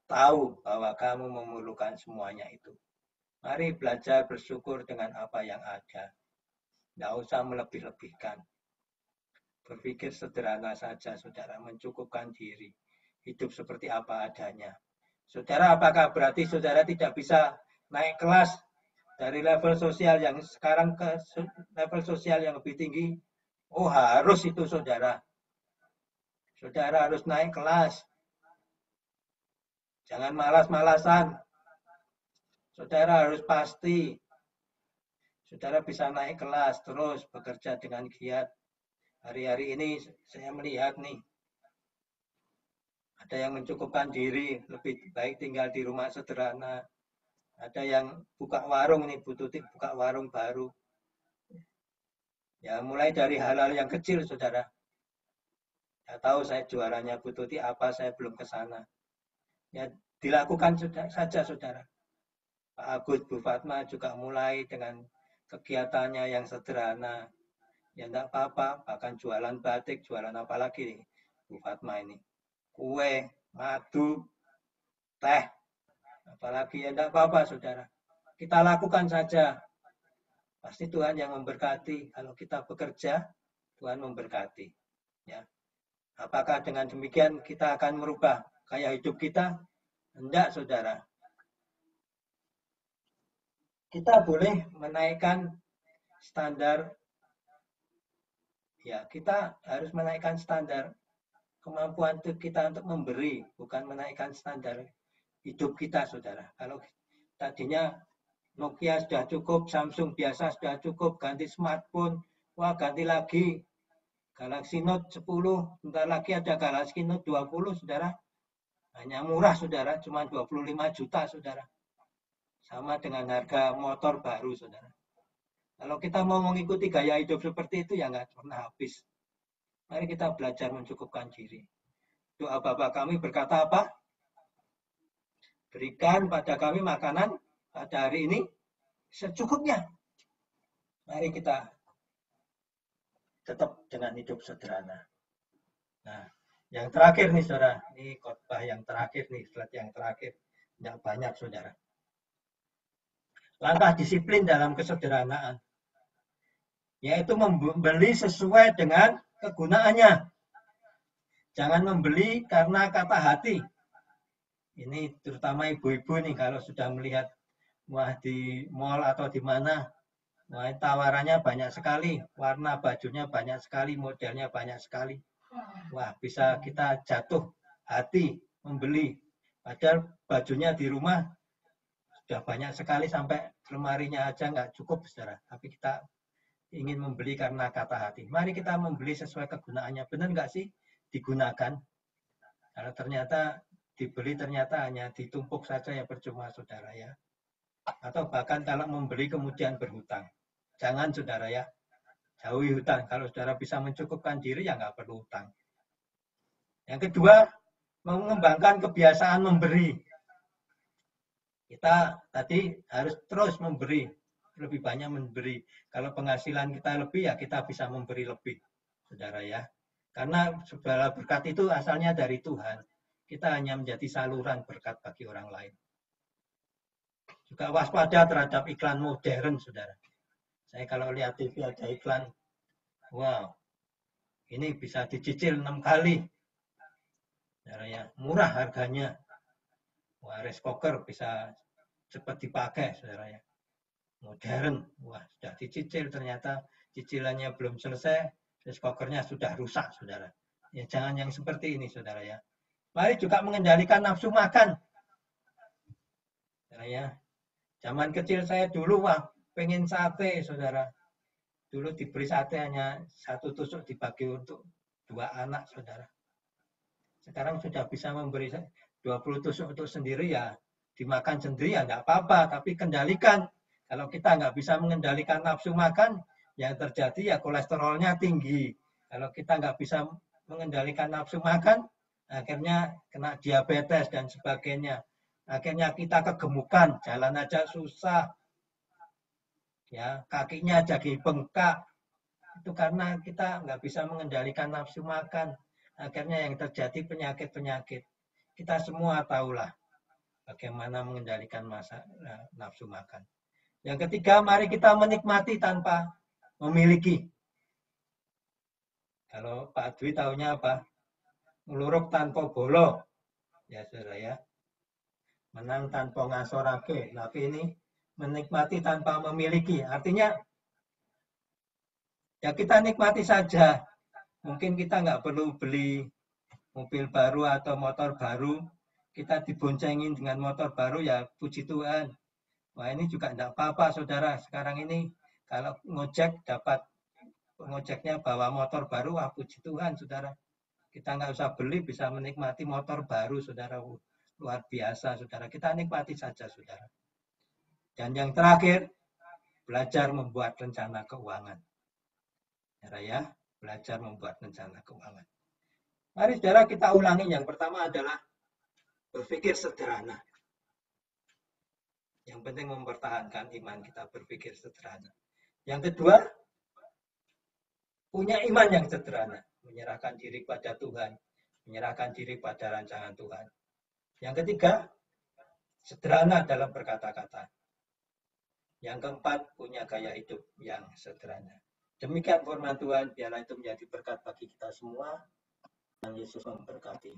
tahu bahwa kamu memerlukan semuanya itu. Mari belajar bersyukur dengan apa yang ada. Tidak usah melebih-lebihkan. Berpikir sederhana saja, saudara, mencukupkan diri. Hidup seperti apa adanya. Saudara, apakah berarti saudara tidak bisa naik kelas dari level sosial yang sekarang ke level sosial yang lebih tinggi? Oh, harus itu, saudara. Saudara harus naik kelas. Jangan malas-malasan. Saudara harus pasti. Saudara bisa naik kelas, terus bekerja dengan giat. Hari-hari ini saya melihat nih, ada yang mencukupkan diri, lebih baik tinggal di rumah sederhana. Ada yang buka warung nih, Bu Tuti buka warung baru. Ya, mulai dari hal-hal yang kecil, saudara. Ya tahu saya juaranya Bu Tuti apa, saya belum ke sana. Ya, dilakukan saja, saudara. Pak Agus, Bu Fatma juga mulai dengan kegiatannya yang sederhana. Ya enggak apa-apa, bahkan jualan batik, jualan apa lagi nih, Bu Fatma ini. Kue, madu, teh, apalagi ya enggak apa-apa, saudara. Kita lakukan saja. Pasti Tuhan yang memberkati. Kalau kita bekerja, Tuhan memberkati. Ya. Apakah dengan demikian kita akan merubah gaya hidup kita? Enggak, saudara. Kita boleh menaikkan standar. Ya, kita harus menaikkan standar kemampuan kita untuk memberi, bukan menaikkan standar hidup kita, saudara. Kalau tadinya Nokia sudah cukup, Samsung biasa sudah cukup, ganti smartphone, wah ganti lagi Galaxy Note 10, bentar lagi ada Galaxy Note 20, saudara. Hanya murah, saudara, cuma 25 juta, saudara. Sama dengan harga motor baru, saudara. Kalau kita mau mengikuti gaya hidup seperti itu, ya nggak pernah habis. Mari kita belajar mencukupkan diri. Doa Bapa kami berkata apa? Berikan pada kami makanan pada hari ini secukupnya. Mari kita tetap dengan hidup sederhana. Nah, yang terakhir nih, saudara. Ini khotbah yang terakhir nih, slide yang terakhir. Tidak banyak, saudara. Langkah disiplin dalam kesederhanaan. Yaitu membeli sesuai dengan kegunaannya. Jangan membeli karena kata hati. Ini terutama ibu-ibu nih kalau sudah melihat wah di mall atau di mana, wah tawarannya banyak sekali, warna bajunya banyak sekali, modelnya banyak sekali. Wah bisa kita jatuh hati membeli. Padahal bajunya di rumah sudah banyak sekali sampai lemarinya aja nggak cukup, saudara. Tapi kita ingin membeli karena kata hati. Mari kita membeli sesuai kegunaannya. Benar nggak sih digunakan? Karena ternyata dibeli ternyata hanya ditumpuk saja ya percuma, saudara ya. Atau bahkan kalau membeli kemudian berhutang. Jangan, saudara ya. Jauhi hutang. Kalau saudara bisa mencukupkan diri ya nggak perlu hutang. Yang kedua, mengembangkan kebiasaan memberi. Kita tadi harus terus memberi, lebih banyak memberi. Kalau penghasilan kita lebih ya kita bisa memberi lebih, saudara ya. Karena segala berkat itu asalnya dari Tuhan. Kita hanya menjadi saluran berkat bagi orang lain. Juga waspada terhadap iklan modern, saudara. Saya kalau lihat TV ada iklan, wow, ini bisa dicicil 6 kali. Saudara ya, murah harganya. Wah, rice cooker bisa cepat dipakai, saudara ya. Modern, wah sudah dicicil, ternyata cicilannya belum selesai, rice cookernya sudah rusak, saudara. Ya jangan yang seperti ini, saudara ya. Mari juga mengendalikan nafsu makan. Ya, zaman kecil saya dulu, wah, pengen sate, saudara. Dulu diberi sate hanya 1 tusuk dibagi untuk 2 anak, saudara. Sekarang sudah bisa memberi 20 tusuk untuk sendiri, ya dimakan sendiri ya enggak apa-apa, tapi kendalikan. Kalau kita nggak bisa mengendalikan nafsu makan, yang terjadi ya kolesterolnya tinggi. Kalau kita nggak bisa mengendalikan nafsu makan, akhirnya kena diabetes dan sebagainya. Akhirnya kita kegemukan, jalan aja susah, ya kakinya jadi bengkak. Itu karena kita nggak bisa mengendalikan nafsu makan. Akhirnya yang terjadi penyakit-penyakit. Kita semua tahulah bagaimana mengendalikan nafsu makan. Yang ketiga, mari kita menikmati tanpa memiliki. Kalau Pak Dwi tahunya apa? Ngeluruk tanpa bolo. Ya, saudara ya. Menang tanpa ngasorake. Tapi ini menikmati tanpa memiliki. Artinya, ya kita nikmati saja. Mungkin kita nggak perlu beli mobil baru atau motor baru. Kita diboncengin dengan motor baru, ya puji Tuhan. Wah, ini juga enggak apa-apa, saudara. Sekarang ini kalau ngojek dapat pengojeknya bawa motor baru, wah puji Tuhan, saudara. Kita nggak usah beli, bisa menikmati motor baru, saudara. Luar biasa, saudara. Kita nikmati saja, saudara. Dan yang terakhir, belajar membuat rencana keuangan. Saudara ya, belajar membuat rencana keuangan. Mari, saudara, kita ulangi. Yang pertama adalah berpikir sederhana. Yang penting mempertahankan iman kita, berpikir sederhana. Yang kedua, punya iman yang sederhana, menyerahkan diri pada Tuhan, menyerahkan diri pada rancangan Tuhan. Yang ketiga, sederhana dalam berkata-kata. Yang keempat, punya gaya hidup yang sederhana. Demikian firman Tuhan, biarlah itu menjadi berkat bagi kita semua. Dan Yesus memberkati.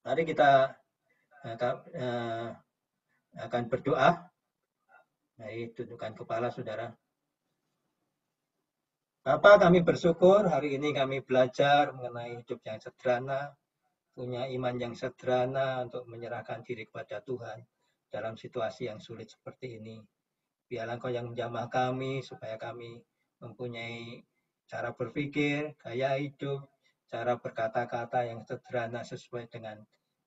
Mari kita akan berdoa. Baik, tundukkan kepala, saudara. Bapa, kami bersyukur hari ini kami belajar mengenai hidup yang sederhana, punya iman yang sederhana untuk menyerahkan diri kepada Tuhan dalam situasi yang sulit seperti ini. Biarlah Engkau yang menjamah kami supaya kami mempunyai cara berpikir, gaya hidup, cara berkata-kata yang sederhana sesuai dengan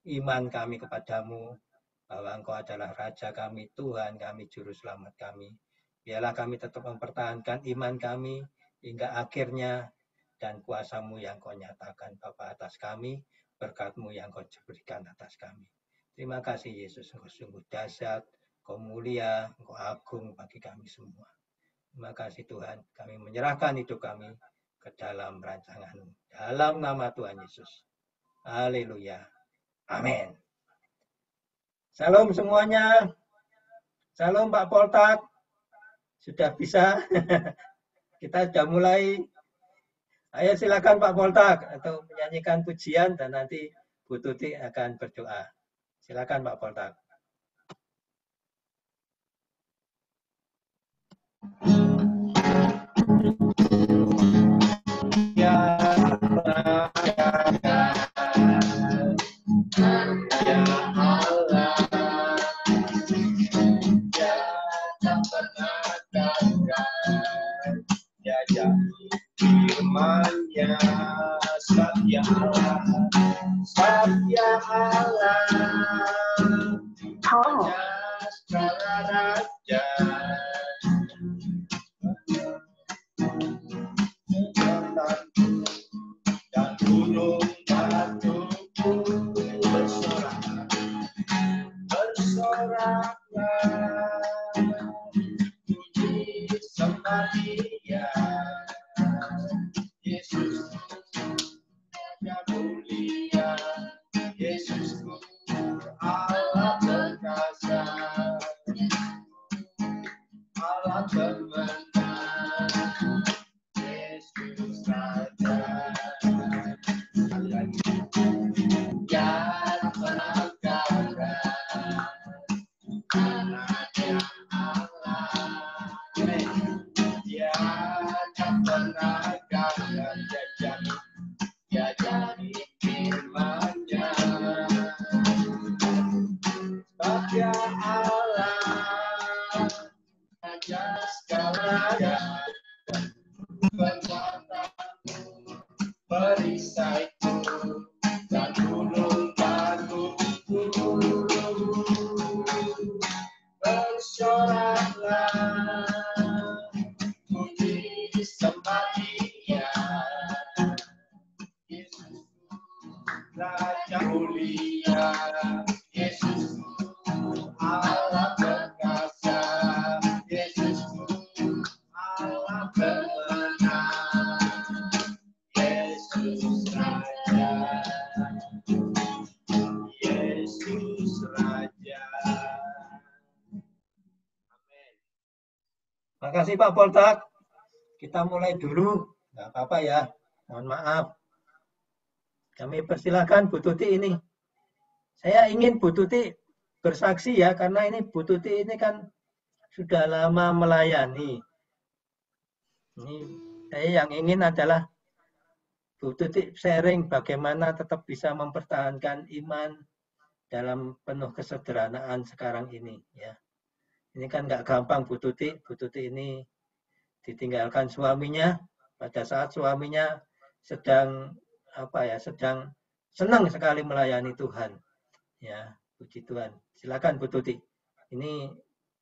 iman kami kepadamu, bahwa Engkau adalah Raja kami, Tuhan kami, Juru Selamat kami. Biarlah kami tetap mempertahankan iman kami hingga akhirnya, dan kuasa-Mu yang Kau nyatakan Bapa atas kami, berkat-Mu yang Kau berikan atas kami. Terima kasih Yesus, Engkau sungguh dahsyat, Engkau mulia, Engkau agung bagi kami semua. Terima kasih Tuhan, kami menyerahkan hidup kami ke dalam rancangan-Mu. Dalam nama Tuhan Yesus. Haleluya. Amin. Salam semuanya. Salam Pak Poltak. Sudah bisa. Kita sudah mulai. Ayo silakan Pak Poltak atau menyanyikan pujian dan nanti Bu Tuti akan berdoa. Silakan Pak Poltak. Ya Allah, ya Allah, ya tak pernah gagal, ya firman-Nya, sebab ya Allah, Raja Raja. Dan gunung batuku bersorak, Yesus Raja, yang penegakkan anaknya Allah. Dia akan penegakkan dia jadi firman-Nya. Sebab dia Allah, Raja segala kekuatanmu, perisaiku dan gunung batuku. Bersoraklah, puji sembah Dia. Yesus Raja mulia, Yesus Allah perkasa, Yesus Allah pemenang, Yesus Raja, Yesus Raja. Amin. Makasih Pak Poltak. Kita mulai dulu. Nggak apa-apa ya. Mohon maaf. Kami persilakan Bu Tuti ini. Saya ingin Bu Tuti bersaksi ya, karena ini Bu Tuti ini kan sudah lama melayani. Ini saya yang ingin adalah Bu Tuti sharing bagaimana tetap bisa mempertahankan iman dalam penuh kesederhanaan sekarang ini. Ya, ini kan nggak gampang Bu Tuti. Bu Tuti ini ditinggalkan suaminya pada saat suaminya sedang sedang senang sekali melayani Tuhan. Ya, puji Tuhan. Silakan Bu Tuti. Ini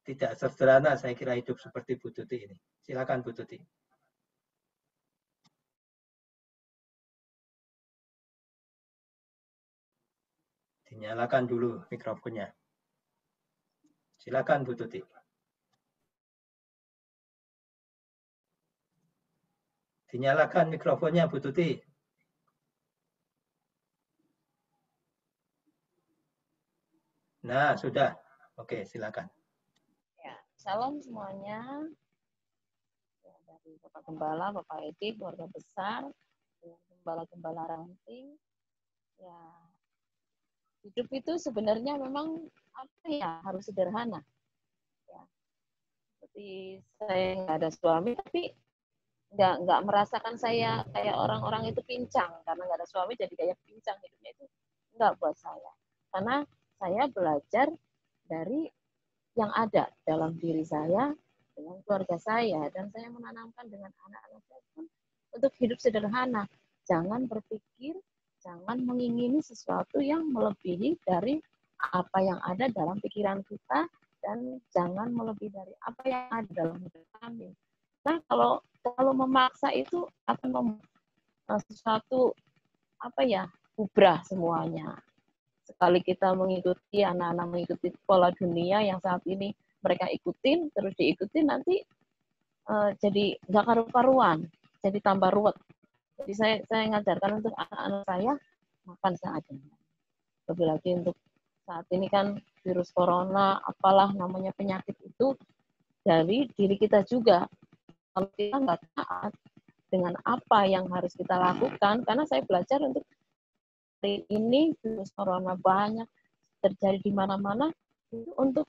tidak sederhana saya kira hidup seperti Bu Tuti ini. Silakan Bu Tuti. Dinyalakan dulu mikrofonnya. Silakan Bu Tuti. Dinyalakan mikrofonnya Bu Tuti. Nah, sudah. Oke, silakan. Ya, salam semuanya. Ya, dari Bapak Gembala, Bapak Edi, keluarga besar, dengan gembala-gembala ranting. Ya, hidup itu sebenarnya memang harus sederhana. Ya, seperti saya nggak ada suami, tapi nggak merasakan saya kayak orang-orang itu pincang karena nggak ada suami jadi kayak pincang hidupnya itu nggak buat saya. Karena saya belajar dari yang ada dalam diri saya, dengan keluarga saya, dan saya menanamkan dengan anak-anak saya pun untuk hidup sederhana. Jangan berpikir, jangan mengingini sesuatu yang melebihi dari apa yang ada dalam pikiran kita, dan jangan melebihi dari apa yang ada dalam hidup kami. Nah, kalau memaksa itu akan sesuatu bubrah semuanya. Sekali kita mengikuti, anak-anak mengikuti pola dunia yang saat ini mereka ikutin, terus diikutin, nanti jadi nggak karu-karuan, jadi tambah ruwet. Jadi saya ngajarkan untuk anak-anak saya makan seadanya. Lebih lagi untuk saat ini kan virus corona, apalah namanya penyakit itu dari diri kita juga. Kalau kita nggak taat dengan apa yang harus kita lakukan, karena saya belajar untuk hari ini virus corona banyak terjadi di mana-mana, untuk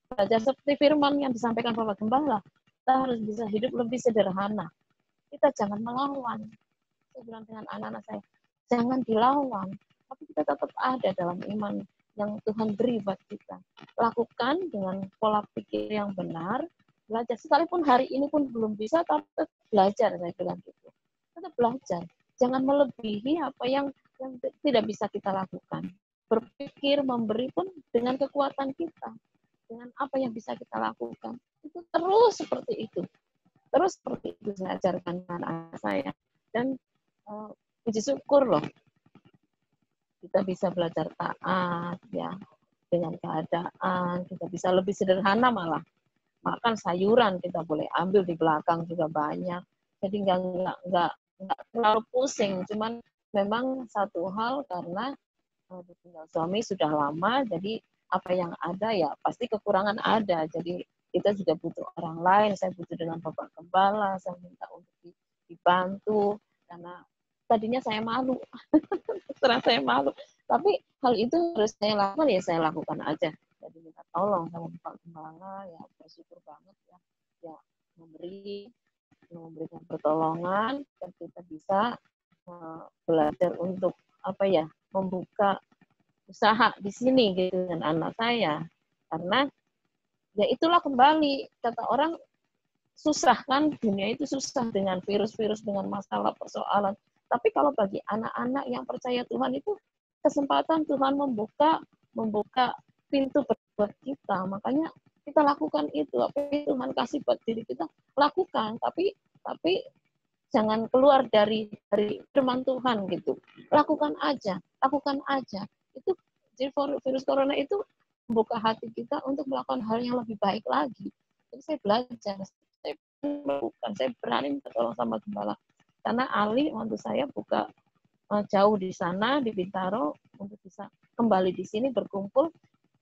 belajar seperti firman yang disampaikan Bapak Gembala, kita harus bisa hidup lebih sederhana. Kita jangan melawan. Saya bilang dengan anak-anak saya, jangan dilawan, tapi kita tetap ada dalam iman yang Tuhan beri buat kita. Lakukan dengan pola pikir yang benar, belajar. Sekalipun hari ini pun belum bisa, tapi tetap belajar, saya bilang gitu. Tetap belajar. Jangan melebihi apa yang tidak bisa kita lakukan. Berpikir, memberi pun dengan kekuatan kita. Dengan apa yang bisa kita lakukan. Itu terus seperti itu. Terus seperti itu saya ajarkan anak-anak saya. Dan puji syukur loh. Kita bisa belajar taat, ya, dengan keadaan. Kita bisa lebih sederhana malah. Makan sayuran kita boleh ambil di belakang juga banyak. Jadi nggak terlalu pusing. Cuman memang satu hal karena ditinggal suami sudah lama, jadi apa yang ada ya pasti kekurangan ada. Jadi kita juga butuh orang lain. Saya butuh dengan Bapak Gembala, saya minta untuk dibantu karena tadinya saya malu, terang saya malu. Tapi hal itu harus saya lakukan, ya saya lakukan aja. Jadi minta tolong sama Bapak Gembala, ya bersyukur banget ya memberikan pertolongan dan kita bisa belajar untuk membuka usaha di sini gitu dengan anak saya. Karena ya itulah kembali kata orang, susah kan, dunia itu susah dengan virus-virus, dengan masalah persoalan. Tapi kalau bagi anak-anak yang percaya Tuhan itu kesempatan Tuhan membuka pintu buat kita. Makanya kita lakukan itu. Apa yang Tuhan kasih buat diri kita, lakukan. Tapi jangan keluar dari firman Tuhan gitu. Lakukan aja. Itu virus corona itu membuka hati kita untuk melakukan hal yang lebih baik lagi. Jadi saya belajar, saya berani minta tolong sama Gembala. Karena Ali waktu saya buka jauh di sana, di Bintaro, untuk bisa kembali di sini berkumpul,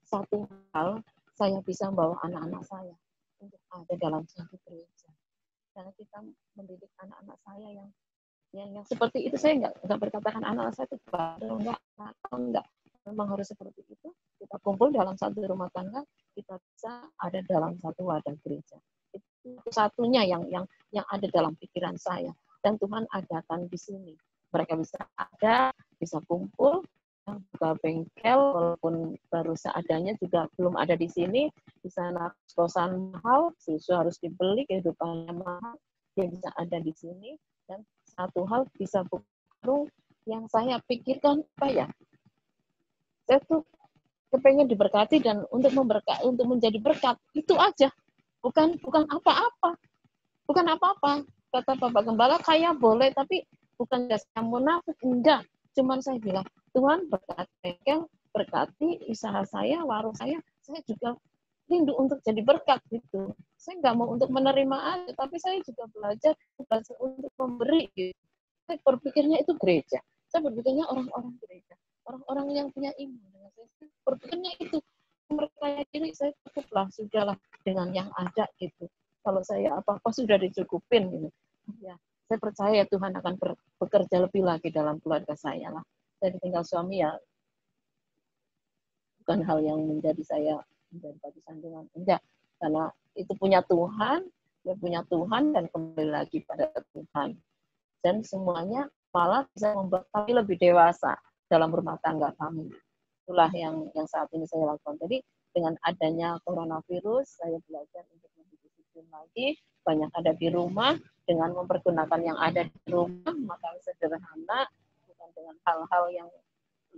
satu hal, saya bisa membawa anak-anak saya untuk ada dalam satu gereja. Karena kita mendidik anak-anak saya yang seperti itu, saya nggak berkatakan anak-anak saya itu baru, enggak. Memang harus seperti itu. Kita kumpul dalam satu rumah tangga, kita bisa ada dalam satu wadah gereja. Itu satunya yang ada dalam pikiran saya. Dan Tuhan adakan di sini. Mereka bisa kumpul, buka bengkel, walaupun baru seadanya juga belum ada di sini. Di sana kosan mahal, susu harus dibeli, kehidupannya mahal, dia bisa ada di sini. Dan satu hal bisa buka yang saya pikirkan saya tuh kepengen diberkati dan untuk menjadi berkat, itu aja, bukan apa-apa. Kata Bapak Gembala, kaya boleh, tapi bukan saya munafik, enggak. Cuman saya bilang, Tuhan berkati bengkel, berkati usaha saya, warung saya juga rindu untuk jadi berkat gitu. Saya nggak mau untuk menerima aja, tapi saya juga belajar untuk memberi gitu. Saya berpikirnya itu gereja. Saya berpikirnya orang-orang gereja. Orang-orang yang punya iman. Saya berpikirnya itu, memperkaya diri, saya cukuplah, sudahlah dengan yang ada gitu. Kalau saya apa-apa sudah dicukupin gitu. Ya, saya percaya Tuhan akan bekerja lebih lagi dalam keluarga saya lah. Saya ditinggal suami ya bukan hal yang menjadi saya menjadi batu sandungan, enggak. Karena itu punya Tuhan, dia punya Tuhan dan kembali lagi pada Tuhan. Dan semuanya malah bisa membuat kami lebih dewasa dalam rumah tangga kami. Itulah yang saat ini saya lakukan. Jadi dengan adanya coronavirus, saya belajar untuk lebih disiplin lagi, banyak ada di rumah, dengan mempergunakan yang ada di rumah, maka sederhana, bukan dengan hal-hal yang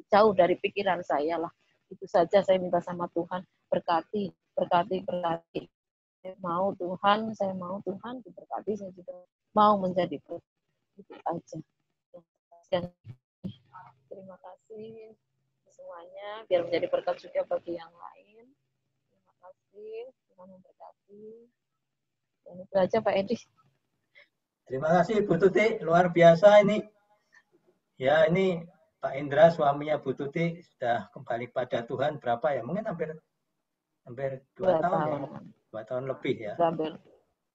jauh dari pikiran saya lah. Itu saja saya minta sama Tuhan, berkati. Saya mau Tuhan diberkati, saya juga mau menjadi berkat. Itu aja. Dan terima kasih semuanya, biar menjadi berkat juga bagi yang lain. Terima kasih, Tuhan memberkati. Dan itu aja Pak Edi. Terima kasih Bu Tuti, luar biasa ini. Ya, ini Pak Indra, suaminya Bu Tuti, sudah kembali pada Tuhan berapa ya? Mungkin hampir 2 tahun ya. 2 tahun lebih ya.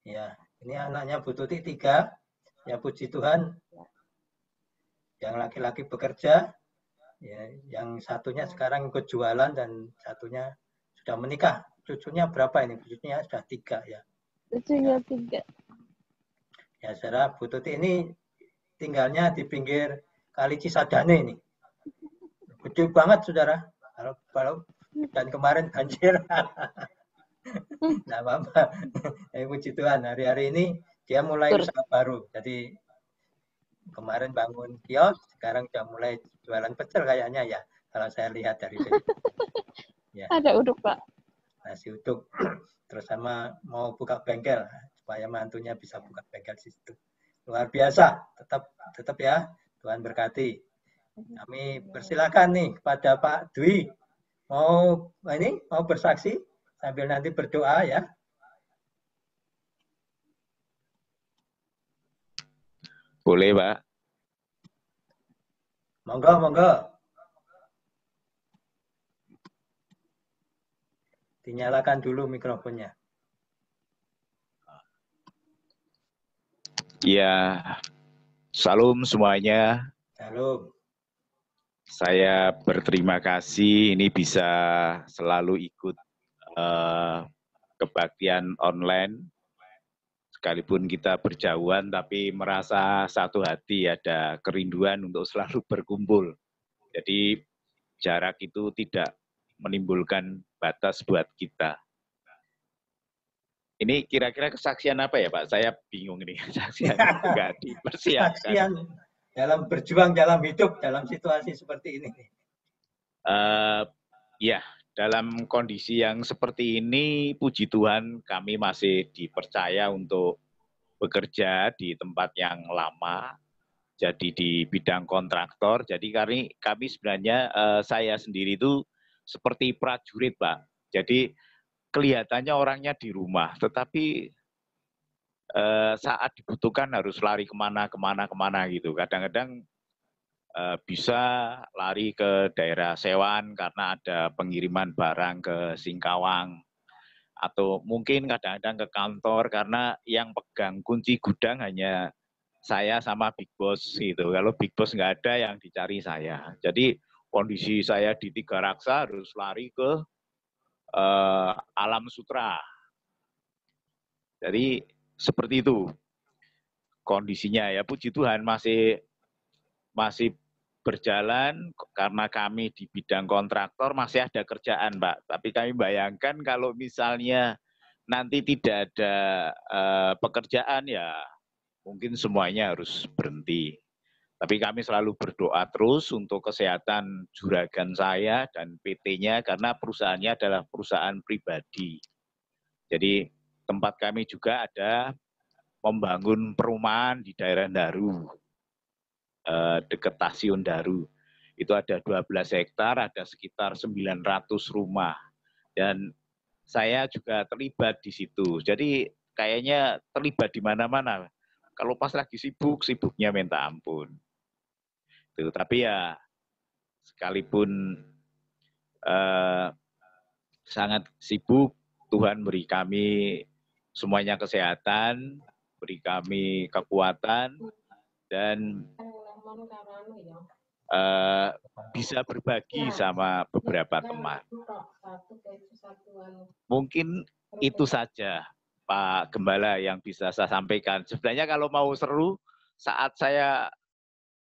Ya, ini anaknya Bu Tuti 3. Ya, puji Tuhan. Yang laki-laki bekerja, ya, yang satunya sekarang ikut jualan dan satunya sudah menikah. Cucunya berapa ini? Cucunya sudah 3 ya. Cucunya 3. Ya, saudara, Bu Tuti ini tinggalnya di pinggir Kali Cisadane ini. Gede banget, saudara. Kalau dan kemarin banjir. Nggak apa-apa. Puji Tuhan, hari-hari ini dia mulai usaha baru. Jadi kemarin bangun kios, sekarang sudah mulai jualan pecel kayaknya ya. Kalau saya lihat dari Facebook. Ya. Ada uduk, Pak. Nasi uduk. Terus sama mau buka bengkel supaya mantunya bisa buka bengkel di situ. Luar biasa. Tetap ya. Tuhan berkati. Kami persilakan nih pada Pak Dwi. Mau bersaksi sambil nanti berdoa ya. Boleh, Pak. Monggo. Dinyalakan dulu mikrofonnya. Ya, salam semuanya. Shalom. Saya berterima kasih ini bisa selalu ikut kebaktian online. Sekalipun kita berjauhan, tapi merasa satu hati, ada kerinduan untuk selalu berkumpul. Jadi jarak itu tidak menimbulkan batas buat kita. Ini kira-kira kesaksian apa ya Pak? Saya bingung ini kesaksiannya nggak dipersiapkan. Kesaksian dalam berjuang dalam hidup dalam situasi seperti ini. Ya, dalam kondisi yang seperti ini, puji Tuhan kami masih dipercaya untuk bekerja di tempat yang lama, jadi di bidang kontraktor. Jadi kami sebenarnya, saya sendiri itu seperti prajurit, Pak. Jadi kelihatannya orangnya di rumah, tetapi saat dibutuhkan harus lari kemana gitu. Kadang-kadang bisa lari ke daerah Sewan karena ada pengiriman barang ke Singkawang. Atau mungkin kadang-kadang ke kantor karena yang pegang kunci gudang hanya saya sama Big Boss gitu. Kalau Big Boss nggak ada, yang dicari saya. Jadi kondisi saya di Tiga Raksa harus lari ke Alam Sutra. Jadi seperti itu kondisinya ya. Puji Tuhan masih berjalan karena kami di bidang kontraktor masih ada kerjaan, Pak. Tapi kami bayangkan kalau misalnya nanti tidak ada pekerjaan, ya mungkin semuanya harus berhenti. Tapi kami selalu berdoa terus untuk kesehatan juragan saya dan PT-nya karena perusahaannya adalah perusahaan pribadi. Jadi tempat kami juga ada membangun perumahan di daerah Daru, dekat Stasiun Daru. Itu ada 12 hektar, ada sekitar 900 rumah. Dan saya juga terlibat di situ. Jadi kayaknya terlibat di mana-mana. Kalau pas lagi sibuk, sibuknya minta ampun. Tapi ya sekalipun sangat sibuk, Tuhan beri kami semuanya kesehatan, beri kami kekuatan, dan bisa berbagi sama beberapa teman. Mungkin itu saja Pak Gembala yang bisa saya sampaikan. Sebenarnya kalau mau seru, saat saya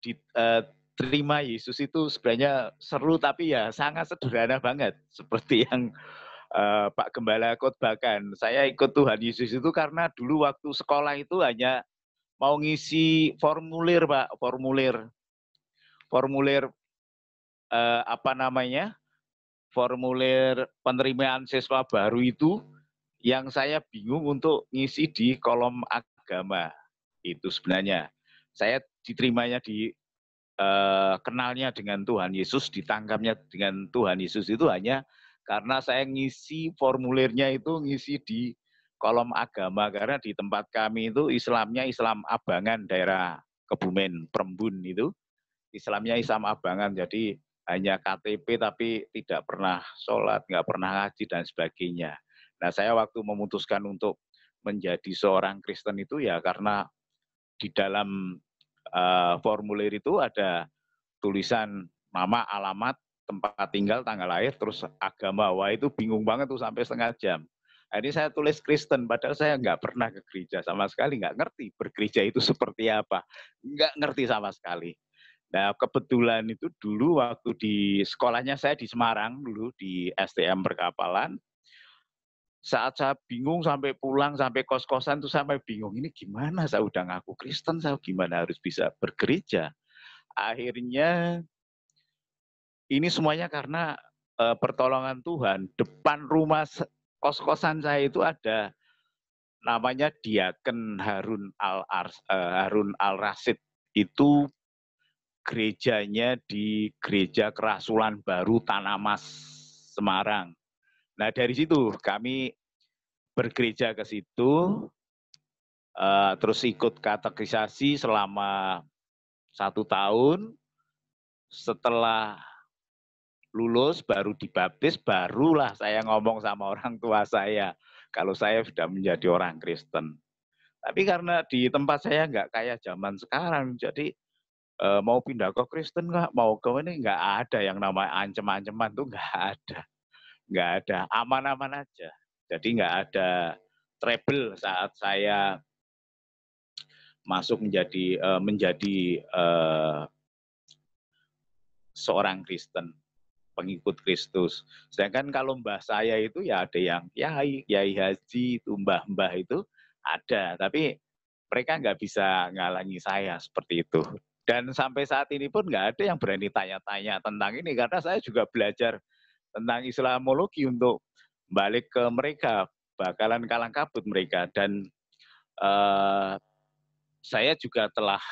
diterima Yesus itu sebenarnya seru, tapi ya sangat sederhana banget. Seperti yang Pak Gembala khotbahkan. Saya ikut Tuhan Yesus itu karena dulu waktu sekolah itu hanya mau ngisi formulir, Pak. Formulir formulir penerimaan siswa baru itu yang saya bingung untuk ngisi di kolom agama. Itu sebenarnya. Saya diterimanya kenalnya dengan Tuhan Yesus, ditangkapnya dengan Tuhan Yesus itu hanya karena saya ngisi formulirnya itu ngisi di kolom agama. Karena di tempat kami itu Islamnya Islam Abangan, daerah Kebumen, Prembun itu. Islamnya Islam Abangan, jadi hanya KTP tapi tidak pernah sholat, nggak pernah ngaji dan sebagainya. Nah, saya waktu memutuskan untuk menjadi seorang Kristen itu ya karena di dalam formulir itu ada tulisan nama, alamat, tempat tinggal, tanggal lahir, terus agama. Wah, itu bingung banget tuh sampai setengah jam. Ini saya tulis Kristen, padahal saya nggak pernah ke gereja sama sekali, nggak ngerti bergereja itu seperti apa, nggak ngerti sama sekali. Nah, kebetulan itu dulu waktu di sekolahnya saya di Semarang dulu di STM Perkapalan. Saat saya bingung sampai pulang, sampai kos-kosan tuh sampai bingung, ini gimana saya udah ngaku Kristen, saya gimana harus bisa bergereja. Akhirnya ini semuanya karena pertolongan Tuhan. Depan rumah kos-kosan saya itu ada namanya Diaken Harun Al-Rasid. Itu gerejanya di Gereja Kerasulan Baru Tanah Mas, Semarang. Nah, dari situ kami bergereja ke situ, terus ikut katekisasi selama 1 tahun. Setelah lulus, baru dibaptis, barulah saya ngomong sama orang tua saya, kalau saya sudah menjadi orang Kristen. Tapi karena di tempat saya nggak kayak zaman sekarang, jadi mau pindah ke Kristen nggak, mau ke ini nggak ada yang namanya ancem-anceman tuh nggak ada, aman-aman aja. Jadi nggak ada trouble saat saya masuk menjadi seorang Kristen, pengikut Kristus. Sedangkan kalau mbah saya itu ya ada yang kiai haji, itu mbah-mbah itu ada, tapi mereka nggak bisa ngalangi saya seperti itu. Dan sampai saat ini pun nggak ada yang berani tanya-tanya tentang ini, karena saya juga belajar tentang Islamologi untuk balik ke mereka, bakalan kalang kabut mereka. Dan saya juga telah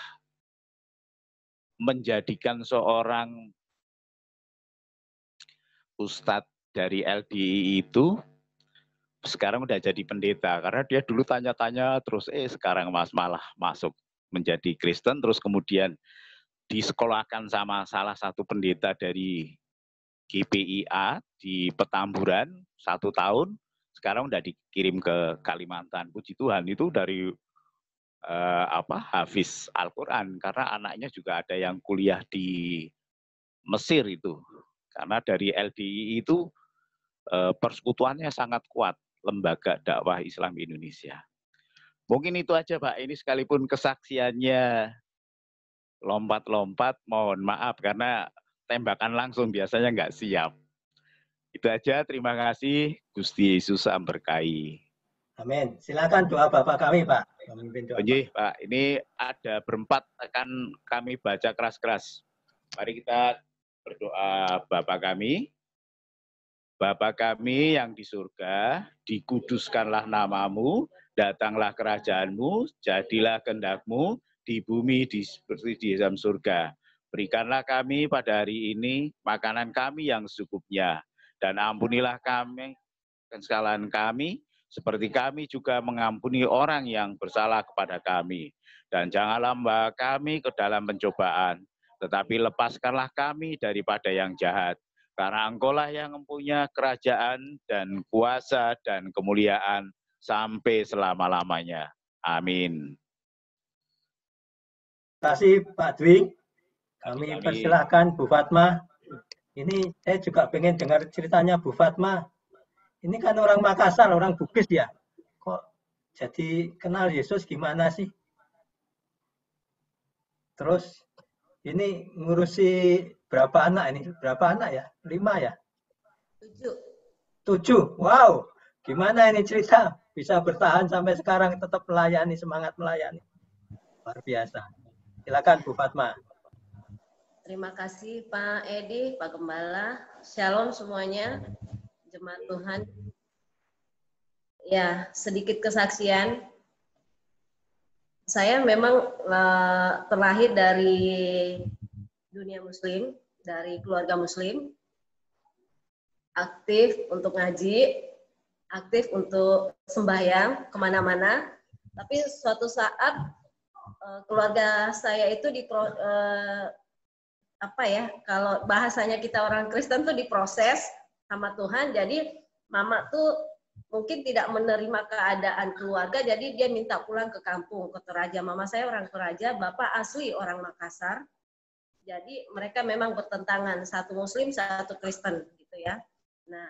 menjadikan seorang ustadz dari LDI itu sekarang udah jadi pendeta, karena dia dulu tanya-tanya terus sekarang malah masuk menjadi Kristen, terus kemudian disekolahkan sama salah satu pendeta dari GPIA di Petamburan 1 tahun, sekarang udah dikirim ke Kalimantan. Puji Tuhan, itu dari hafiz Al-Quran, karena anaknya juga ada yang kuliah di Mesir itu. Karena dari LDI itu persekutuannya sangat kuat, Lembaga Dakwah Islam Indonesia. Mungkin itu aja Pak, ini sekalipun kesaksiannya lompat-lompat, mohon maaf karena tembakan langsung biasanya nggak siap. Itu aja, terima kasih, Gusti Yesus memberkahi. Amin. Silakan doa Bapak kami Pak, memimpin doa. Pak, ini ada berempat akan kami baca keras-keras. Mari kita berdoa. Bapa kami yang di surga, dikuduskanlah namamu, datanglah kerajaanmu, jadilah kehendak-mu di bumi seperti di dalam surga. Berikanlah kami pada hari ini makanan kami yang secukupnya, dan ampunilah kami kesalahan kami, seperti kami juga mengampuni orang yang bersalah kepada kami. Dan janganlah membawa kami ke dalam pencobaan, tetapi lepaskanlah kami daripada yang jahat. Karena Engkaulah yang mempunyai kerajaan dan kuasa dan kemuliaan sampai selama-lamanya. Amin. Terima kasih Pak Dwi. Kami persilahkan Bu Fatma. Ini saya juga pengen dengar ceritanya Bu Fatma. Ini kan orang Makassar, orang Bugis ya. Kok jadi kenal Yesus gimana sih? Terus ini ngurusi berapa anak ini? Berapa anak ya? 5 ya? 7. Wow, gimana ini cerita? Bisa bertahan sampai sekarang tetap melayani, semangat melayani. Luar biasa. Silakan Bu Fatma. Terima kasih Pak Edi, Pak Gembala. Shalom semuanya, jemaat Tuhan. Ya, sedikit kesaksian. Saya memang terlahir dari dunia muslim, dari keluarga muslim, aktif untuk ngaji, aktif untuk sembahyang kemana-mana. Tapi suatu saat keluarga saya itu kalau bahasanya kita orang Kristen tuh diproses sama Tuhan. Jadi mama tuh mungkin tidak menerima keadaan keluarga, jadi dia minta pulang ke kampung, ke Toraja. Mama saya orang Toraja, bapak asli orang Makassar. Jadi mereka memang bertentangan, satu Muslim, satu Kristen, gitu ya. Nah,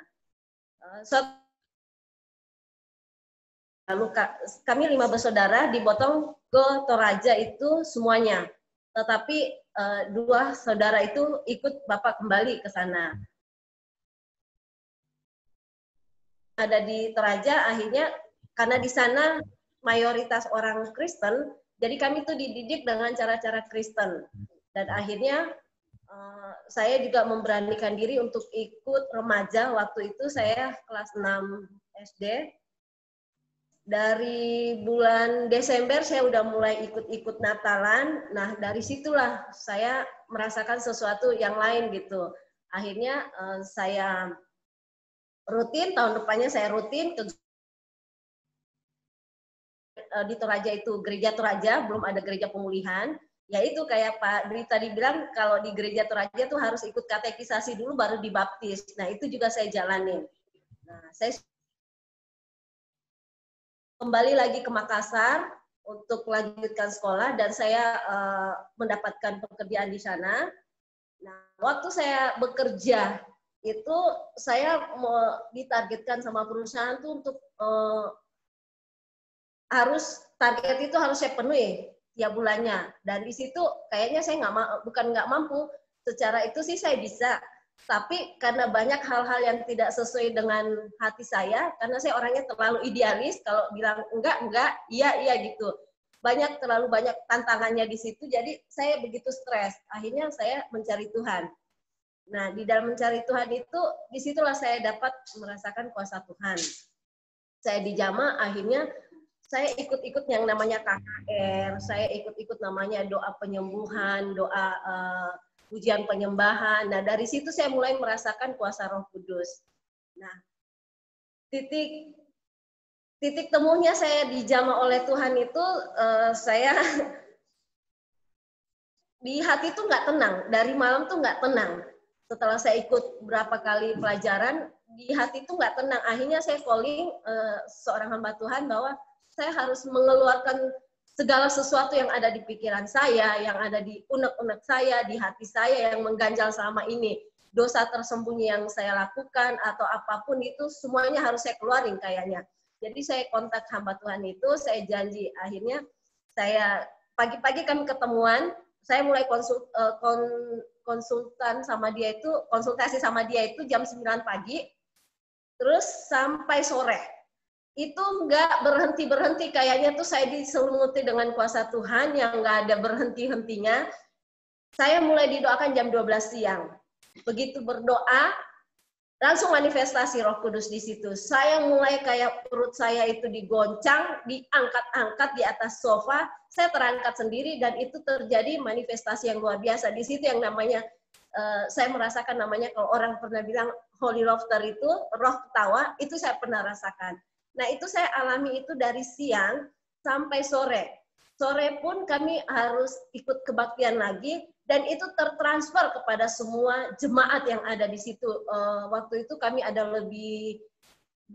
lalu kami 5 bersaudara dipotong ke Toraja itu semuanya. Tetapi 2 saudara itu ikut bapak kembali ke sana. Ada di Toraja, akhirnya karena di sana mayoritas orang Kristen, jadi kami tuh dididik dengan cara-cara Kristen. Dan akhirnya saya juga memberanikan diri untuk ikut remaja. Waktu itu saya kelas 6 SD. Dari bulan Desember saya udah mulai ikut-ikut Natalan. Nah, dari situlah saya merasakan sesuatu yang lain gitu. Akhirnya saya rutin, tahun depannya saya rutin di Toraja itu, gereja Toraja, belum ada gereja pemulihan. Ya itu kayak Pak Dwi tadi bilang, kalau di gereja Toraja tuh harus ikut katekisasi dulu baru dibaptis. Nah itu juga saya jalanin. Nah saya kembali lagi ke Makassar, untuk melanjutkan sekolah dan saya mendapatkan pekerjaan di sana. Nah, waktu saya bekerja itu saya ditargetkan sama perusahaan tuh untuk target itu harus saya penuhi tiap bulannya. Dan di situ kayaknya saya bukan nggak mampu. Secara itu sih saya bisa. Tapi karena banyak hal-hal yang tidak sesuai dengan hati saya, karena saya orangnya terlalu idealis, kalau bilang enggak, iya gitu. Terlalu banyak tantangannya di situ, jadi saya begitu stres. Akhirnya saya mencari Tuhan. Nah, di dalam mencari Tuhan itu, disitulah saya dapat merasakan kuasa Tuhan. Saya di Jama, akhirnya saya ikut-ikut yang namanya KKR, saya ikut-ikut namanya doa penyembuhan, doa ujian penyembahan. Nah, dari situ saya mulai merasakan kuasa Roh Kudus. Nah, titik temunya saya dijamah oleh Tuhan itu, saya di hati tuh nggak tenang, dari malam tuh nggak tenang. Setelah saya ikut berapa kali pelajaran, di hati tuh nggak tenang. Akhirnya saya calling seorang hamba Tuhan bahwa saya harus mengeluarkan segala sesuatu yang ada di pikiran saya, yang ada di unek-unek saya, di hati saya yang mengganjal selama ini. Dosa tersembunyi yang saya lakukan atau apapun itu semuanya harus saya keluarin kayaknya. Jadi saya kontak hamba Tuhan itu, saya janji. Akhirnya saya pagi-pagi kami ketemuan, saya mulai konsultasi sama dia itu jam 9 pagi, terus sampai sore. Itu nggak berhenti-berhenti, kayaknya tuh saya diselimuti dengan kuasa Tuhan yang nggak ada berhenti-hentinya. Saya mulai didoakan jam 12 siang. Begitu berdoa, langsung manifestasi Roh Kudus di situ. Saya mulai kayak perut saya itu digoncang, diangkat-angkat di atas sofa, saya terangkat sendiri dan itu terjadi manifestasi yang luar biasa. Di situ yang namanya, saya merasakan namanya kalau orang pernah bilang Holy Laughter itu, roh ketawa, itu saya pernah rasakan. Nah, itu saya alami itu dari siang sampai sore. Sore pun kami harus ikut kebaktian lagi, dan itu tertransfer kepada semua jemaat yang ada di situ. Waktu itu kami ada lebih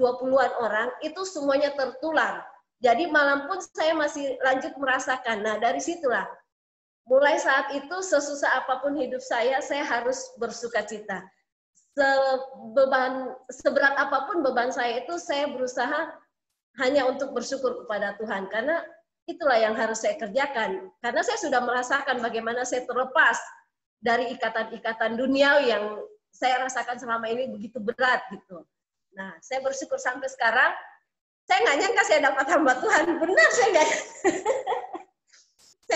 20-an orang, itu semuanya tertular. Jadi malam pun saya masih lanjut merasakan. Nah, dari situlah, mulai saat itu sesusah apapun hidup saya harus bersukacita. Seberat apapun beban saya itu, saya berusaha hanya untuk bersyukur kepada Tuhan, karena itulah yang harus saya kerjakan. Karena saya sudah merasakan bagaimana saya terlepas dari ikatan-ikatan duniawi yang saya rasakan selama ini begitu berat gitu. Nah, saya bersyukur sampai sekarang. Saya nggak nyangka saya dapat hamba Tuhan. Benar, saya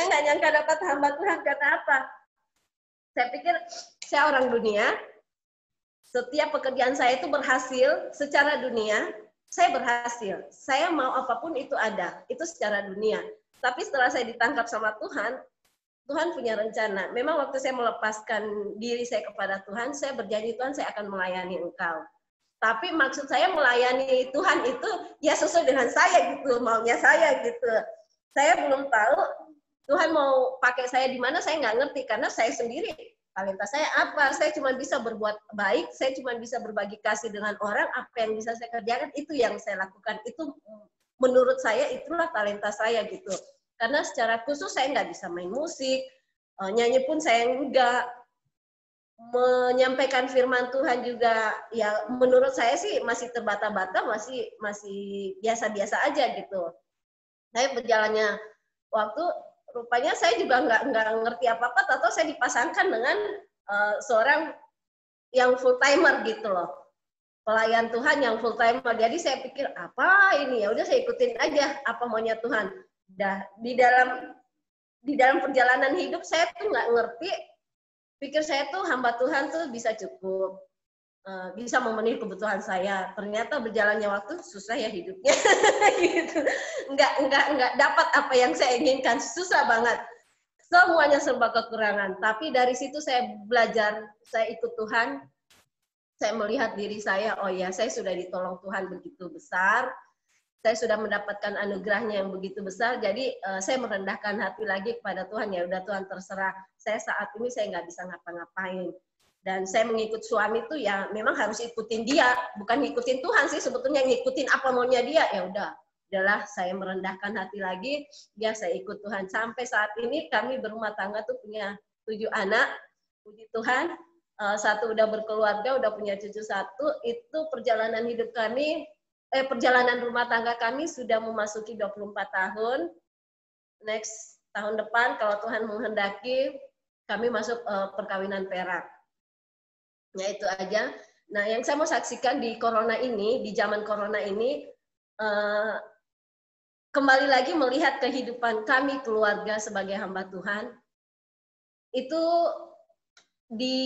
nggak nyangka dapat hamba Tuhan. Karena apa? Saya pikir saya orang dunia. Setiap pekerjaan saya itu berhasil secara dunia. Saya berhasil. Saya mau apapun itu ada. Itu secara dunia. Tapi setelah saya ditangkap sama Tuhan, Tuhan punya rencana. Memang waktu saya melepaskan diri saya kepada Tuhan, saya berjanji, Tuhan, saya akan melayani Engkau. Tapi maksud saya melayani Tuhan itu ya sesuai dengan saya gitu, maunya saya gitu. Saya belum tahu Tuhan mau pakai saya di mana, saya nggak ngerti. Karena saya sendiri, talenta saya apa? Saya cuma bisa berbuat baik, saya cuma bisa berbagi kasih dengan orang, apa yang bisa saya kerjakan, itu yang saya lakukan. Itu menurut saya itulah talenta saya gitu. Karena secara khusus saya nggak bisa main musik, nyanyi pun saya nggak, menyampaikan firman Tuhan juga ya menurut saya sih masih terbata-bata, masih biasa-biasa aja gitu. Saya berjalannya waktu, rupanya saya juga nggak ngerti apa-apa, atau saya dipasangkan dengan seorang yang full timer gitu loh, pelayan Tuhan yang full timer. Jadi saya pikir apa ini, ya udah saya ikutin aja apa maunya Tuhan. Dah di dalam perjalanan hidup saya tuh nggak ngerti, pikir saya tuh hamba Tuhan tuh bisa cukup, bisa memenuhi kebutuhan saya. Ternyata berjalannya waktu susah ya hidupnya, gitu. Nggak dapat apa yang saya inginkan, susah banget. Semuanya serba kekurangan. Tapi dari situ saya belajar, saya ikut Tuhan, saya melihat diri saya, oh ya, saya sudah ditolong Tuhan begitu besar. Saya sudah mendapatkan anugerahnya yang begitu besar, jadi saya merendahkan hati lagi kepada Tuhan. Ya udah Tuhan, terserah. Saya saat ini saya nggak bisa ngapa-ngapain. Dan saya mengikut suami itu ya memang harus ikutin dia, bukan ngikutin Tuhan sih sebetulnya, ngikutin apa maunya dia. Ya udah, adalah saya merendahkan hati lagi, biar saya ikut Tuhan. Sampai saat ini kami berumah tangga tuh punya 7 anak, puji Tuhan. Satu udah berkeluarga, udah punya cucu 1. Itu perjalanan hidup kami, perjalanan rumah tangga kami sudah memasuki 24 tahun. Next tahun depan kalau Tuhan menghendaki, kami masuk perkawinan perak. Ya itu aja. Nah, yang saya mau saksikan di corona ini, di zaman corona ini, kembali lagi melihat kehidupan kami keluarga sebagai hamba Tuhan, itu di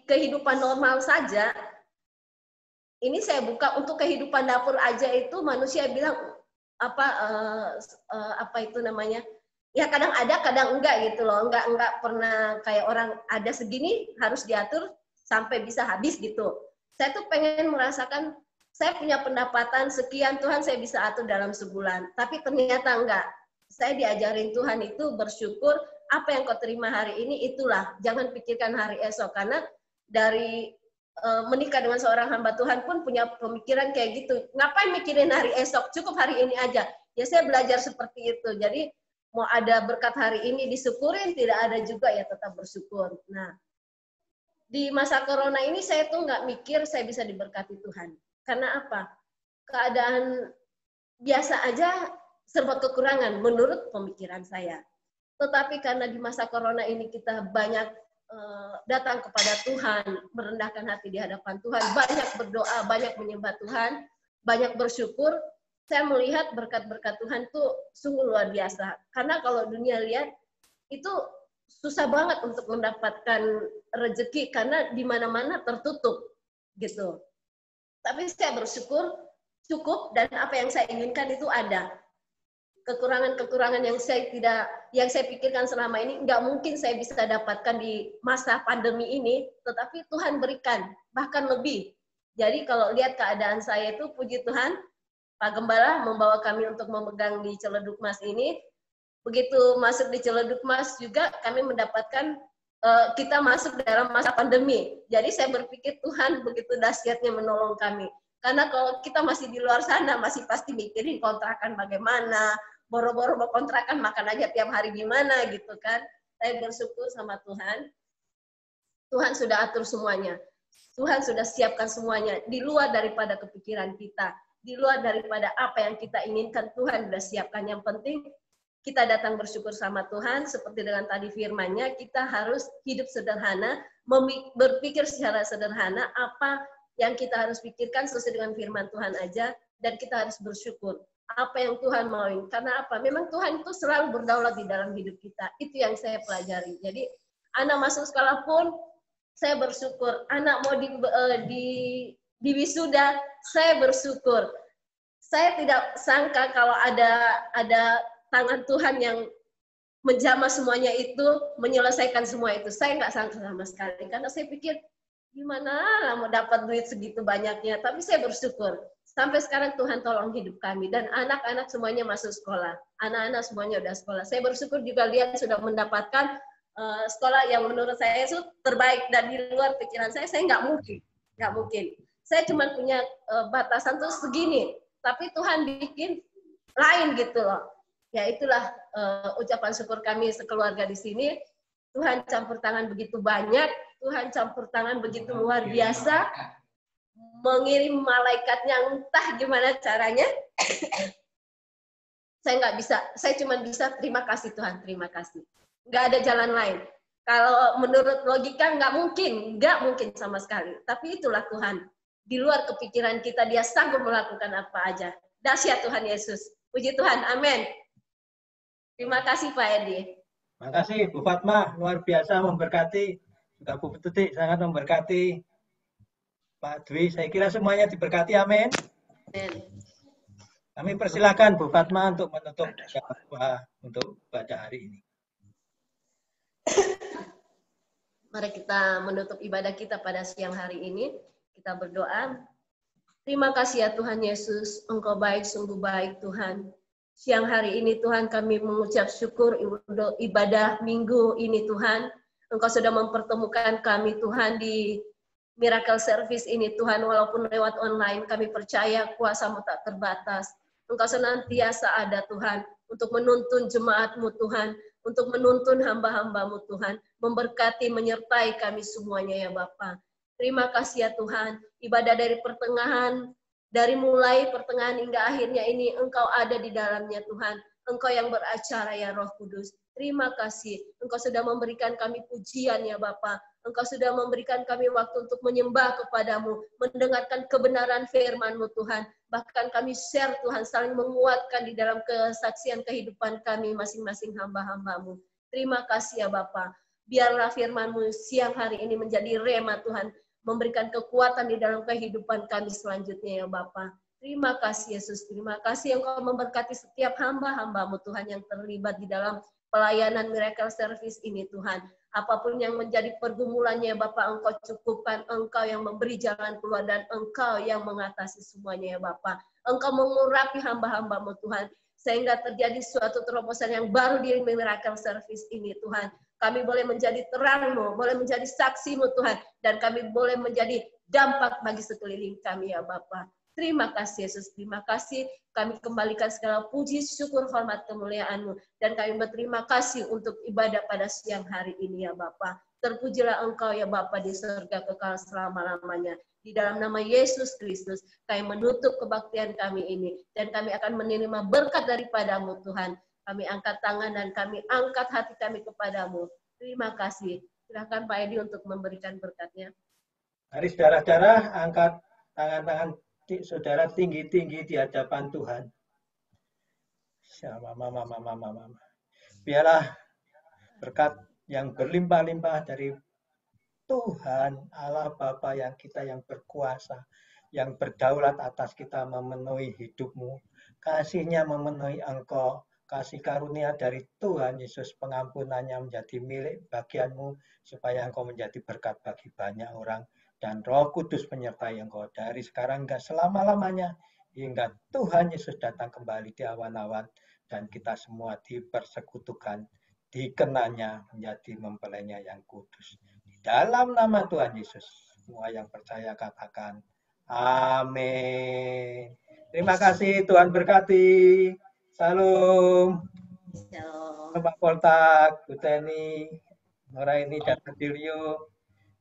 kehidupan normal saja, ini saya buka untuk kehidupan dapur aja itu manusia bilang apa itu namanya? Ya kadang ada, kadang enggak gitu loh. Enggak pernah kayak orang ada segini harus diatur sampai bisa habis gitu. Saya tuh pengen merasakan saya punya pendapatan sekian, Tuhan saya bisa atur dalam sebulan. Tapi ternyata enggak. Saya diajarin Tuhan itu bersyukur, apa yang kau terima hari ini itulah. Jangan pikirkan hari esok. Karena dari menikah dengan seorang hamba Tuhan pun punya pemikiran kayak gitu. Ngapain mikirin hari esok? Cukup hari ini aja. Ya saya belajar seperti itu. Jadi mau ada berkat hari ini disyukurin, tidak ada juga ya tetap bersyukur. Nah, di masa corona ini saya tuh nggak mikir saya bisa diberkati Tuhan. Karena apa? Keadaan biasa aja serba kekurangan menurut pemikiran saya. Tetapi karena di masa corona ini kita banyak datang kepada Tuhan, merendahkan hati di hadapan Tuhan, banyak berdoa, banyak menyembah Tuhan, banyak bersyukur, saya melihat berkat-berkat Tuhan tuh sungguh luar biasa. Karena kalau dunia lihat, itu susah banget untuk mendapatkan rezeki, karena di mana-mana tertutup, gitu. Tapi saya bersyukur, cukup, dan apa yang saya inginkan itu ada. Kekurangan-kekurangan yang saya pikirkan selama ini nggak mungkin saya bisa dapatkan di masa pandemi ini, tetapi Tuhan berikan bahkan lebih. Jadi kalau lihat keadaan saya itu, puji Tuhan, Pak Gembala membawa kami untuk memegang di Celeduk Mas ini. Begitu masuk di Celeduk Mas juga kami mendapatkan kita masuk dalam masa pandemi. Jadi saya berpikir Tuhan begitu dahsyatnya menolong kami. Karena kalau kita masih di luar sana masih pasti mikirin kontrakan bagaimana, boro-boro mau kontrakan makan aja tiap hari gimana gitu kan. Saya bersyukur sama Tuhan. Tuhan sudah atur semuanya. Tuhan sudah siapkan semuanya di luar daripada kepikiran kita, di luar daripada apa yang kita inginkan. Tuhan sudah siapkan. Yang penting kita datang bersyukur sama Tuhan, seperti dengan tadi firman-Nya, kita harus hidup sederhana, berpikir secara sederhana, apa yang kita harus pikirkan sesuai dengan firman Tuhan aja, dan kita harus bersyukur. Apa yang Tuhan mauin. Karena apa? Memang Tuhan itu selalu berdaulat di dalam hidup kita. Itu yang saya pelajari. Jadi, anak masuk sekolah pun, saya bersyukur. Anak mau di wisuda, saya bersyukur. Saya tidak sangka kalau ada tangan Tuhan yang menjamah semuanya itu, menyelesaikan semua itu. Saya nggak sangka sama sekali. Karena saya pikir, gimana lah mau dapat duit segitu banyaknya. Tapi saya bersyukur. Sampai sekarang Tuhan tolong hidup kami. Dan anak-anak semuanya masuk sekolah. Anak-anak semuanya udah sekolah. Saya bersyukur juga lihat sudah mendapatkan sekolah yang menurut saya itu terbaik. Dan di luar pikiran saya nggak mungkin. Nggak mungkin. Saya cuma punya batasan tuh segini. Tapi Tuhan bikin lain gitu loh. Ya itulah ucapan syukur kami sekeluarga di sini. Tuhan campur tangan begitu banyak. Tuhan campur tangan begitu luar biasa. Mengirim malaikatnya entah gimana caranya. Saya nggak bisa, saya cuma bisa terima kasih Tuhan, terima kasih. Nggak ada jalan lain. Kalau menurut logika nggak mungkin sama sekali. Tapi itulah Tuhan. Di luar kepikiran kita, Dia sanggup melakukan apa aja. Dahsyat Tuhan Yesus. Puji Tuhan, amin. Terima kasih Pak Edi. Terima kasih Bu Fatma, luar biasa memberkati. Juga Bu Tutik sangat memberkati. Pak Dwi, saya kira semuanya diberkati, amin. Kami persilakan Bu Fatma untuk menutup doa untuk pada hari ini. Mari kita menutup ibadah kita pada siang hari ini. Kita berdoa. Terima kasih ya Tuhan Yesus, Engkau baik, sungguh baik Tuhan. Siang hari ini Tuhan kami mengucap syukur ibadah minggu ini Tuhan. Engkau sudah mempertemukan kami Tuhan di Miracle Service ini Tuhan, walaupun lewat online, kami percaya kuasa-Mu tak terbatas. Engkau senantiasa ada Tuhan, untuk menuntun jemaat-Mu Tuhan, untuk menuntun hamba-hamba-Mu Tuhan, memberkati, menyertai kami semuanya ya Bapa. Terima kasih ya Tuhan, ibadah dari pertengahan, dari mulai pertengahan hingga akhirnya ini Engkau ada di dalamnya Tuhan. Engkau yang beracara ya Roh Kudus. Terima kasih, Engkau sudah memberikan kami pujian ya Bapa. Engkau sudah memberikan kami waktu untuk menyembah kepadamu, mendengarkan kebenaran firman-Mu Tuhan. Bahkan kami share Tuhan, saling menguatkan di dalam kesaksian kehidupan kami masing-masing hamba-hamba-Mu. Terima kasih ya Bapa. Biarlah firman-Mu siang hari ini menjadi rema Tuhan, memberikan kekuatan di dalam kehidupan kami selanjutnya ya Bapa. Terima kasih Yesus, terima kasih Engkau memberkati setiap hamba-hamba-Mu Tuhan yang terlibat di dalam pelayanan Miracle Service ini Tuhan. Apapun yang menjadi pergumulannya Bapak, Engkau cukupkan, Engkau yang memberi jalan keluar, dan Engkau yang mengatasi semuanya ya Bapak. Engkau mengurapi hamba-hamba-Mu Tuhan, sehingga terjadi suatu terobosan yang baru di Miracle Service ini Tuhan. Kami boleh menjadi terang-Mu, boleh menjadi saksi-Mu Tuhan, dan kami boleh menjadi dampak bagi sekeliling kami ya Bapak. Terima kasih Yesus, terima kasih. Kami kembalikan segala puji, syukur, hormat, kemuliaan-Mu. Dan kami berterima kasih untuk ibadah pada siang hari ini ya Bapa. Terpujilah Engkau ya Bapa di surga kekal selama-lamanya. Di dalam nama Yesus Kristus, kami menutup kebaktian kami ini. Dan kami akan menerima berkat daripada-Mu Tuhan. Kami angkat tangan dan kami angkat hati kami kepadamu. Terima kasih. Silakan Pak Edi untuk memberikan berkatnya. Mari saudara-saudara angkat tangan-tangan saudara tinggi-tinggi di hadapan Tuhan. Biarlah berkat yang berlimpah-limpah dari Tuhan Allah Bapa yang kita yang berkuasa, yang berdaulat atas kita memenuhi hidupmu. Kasih-Nya memenuhi engkau. Kasih karunia dari Tuhan Yesus, pengampunannya menjadi milik bagianmu, supaya engkau menjadi berkat bagi banyak orang. Dan Roh Kudus menyertai engkau dari sekarang hingga selama-lamanya, hingga Tuhan Yesus datang kembali di awan-awan, dan kita semua dipersekutukan, dikenanya menjadi mempelainya yang kudus. Di dalam nama Tuhan Yesus, semua yang percaya katakan, amin. Terima kasih, Tuhan berkati. Salam. Shalom. Pak Poltak, Bu Teni, Nora ini dan Adelio.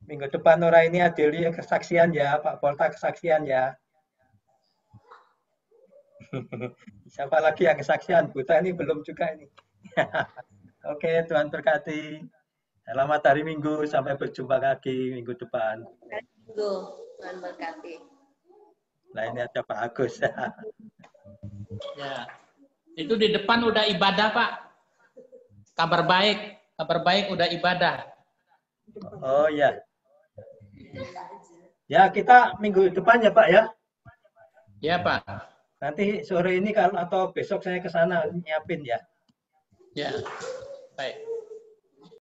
Minggu depan Nora ini Adelio kesaksian ya, Pak Poltak kesaksian ya. Siapa lagi yang kesaksian? Bu Teni belum juga ini. Oke, Tuhan berkati. Selamat hari Minggu, sampai berjumpa lagi minggu depan. Minggu, Tuhan berkati. Nah ini ada Pak Agus. Ya. Itu di depan udah ibadah, Pak. Kabar baik udah ibadah. Oh ya. Ya, kita minggu depan ya, Pak ya. Ya, Pak. Nanti sore ini kalau atau besok saya ke sana nyiapin ya. Ya. Baik.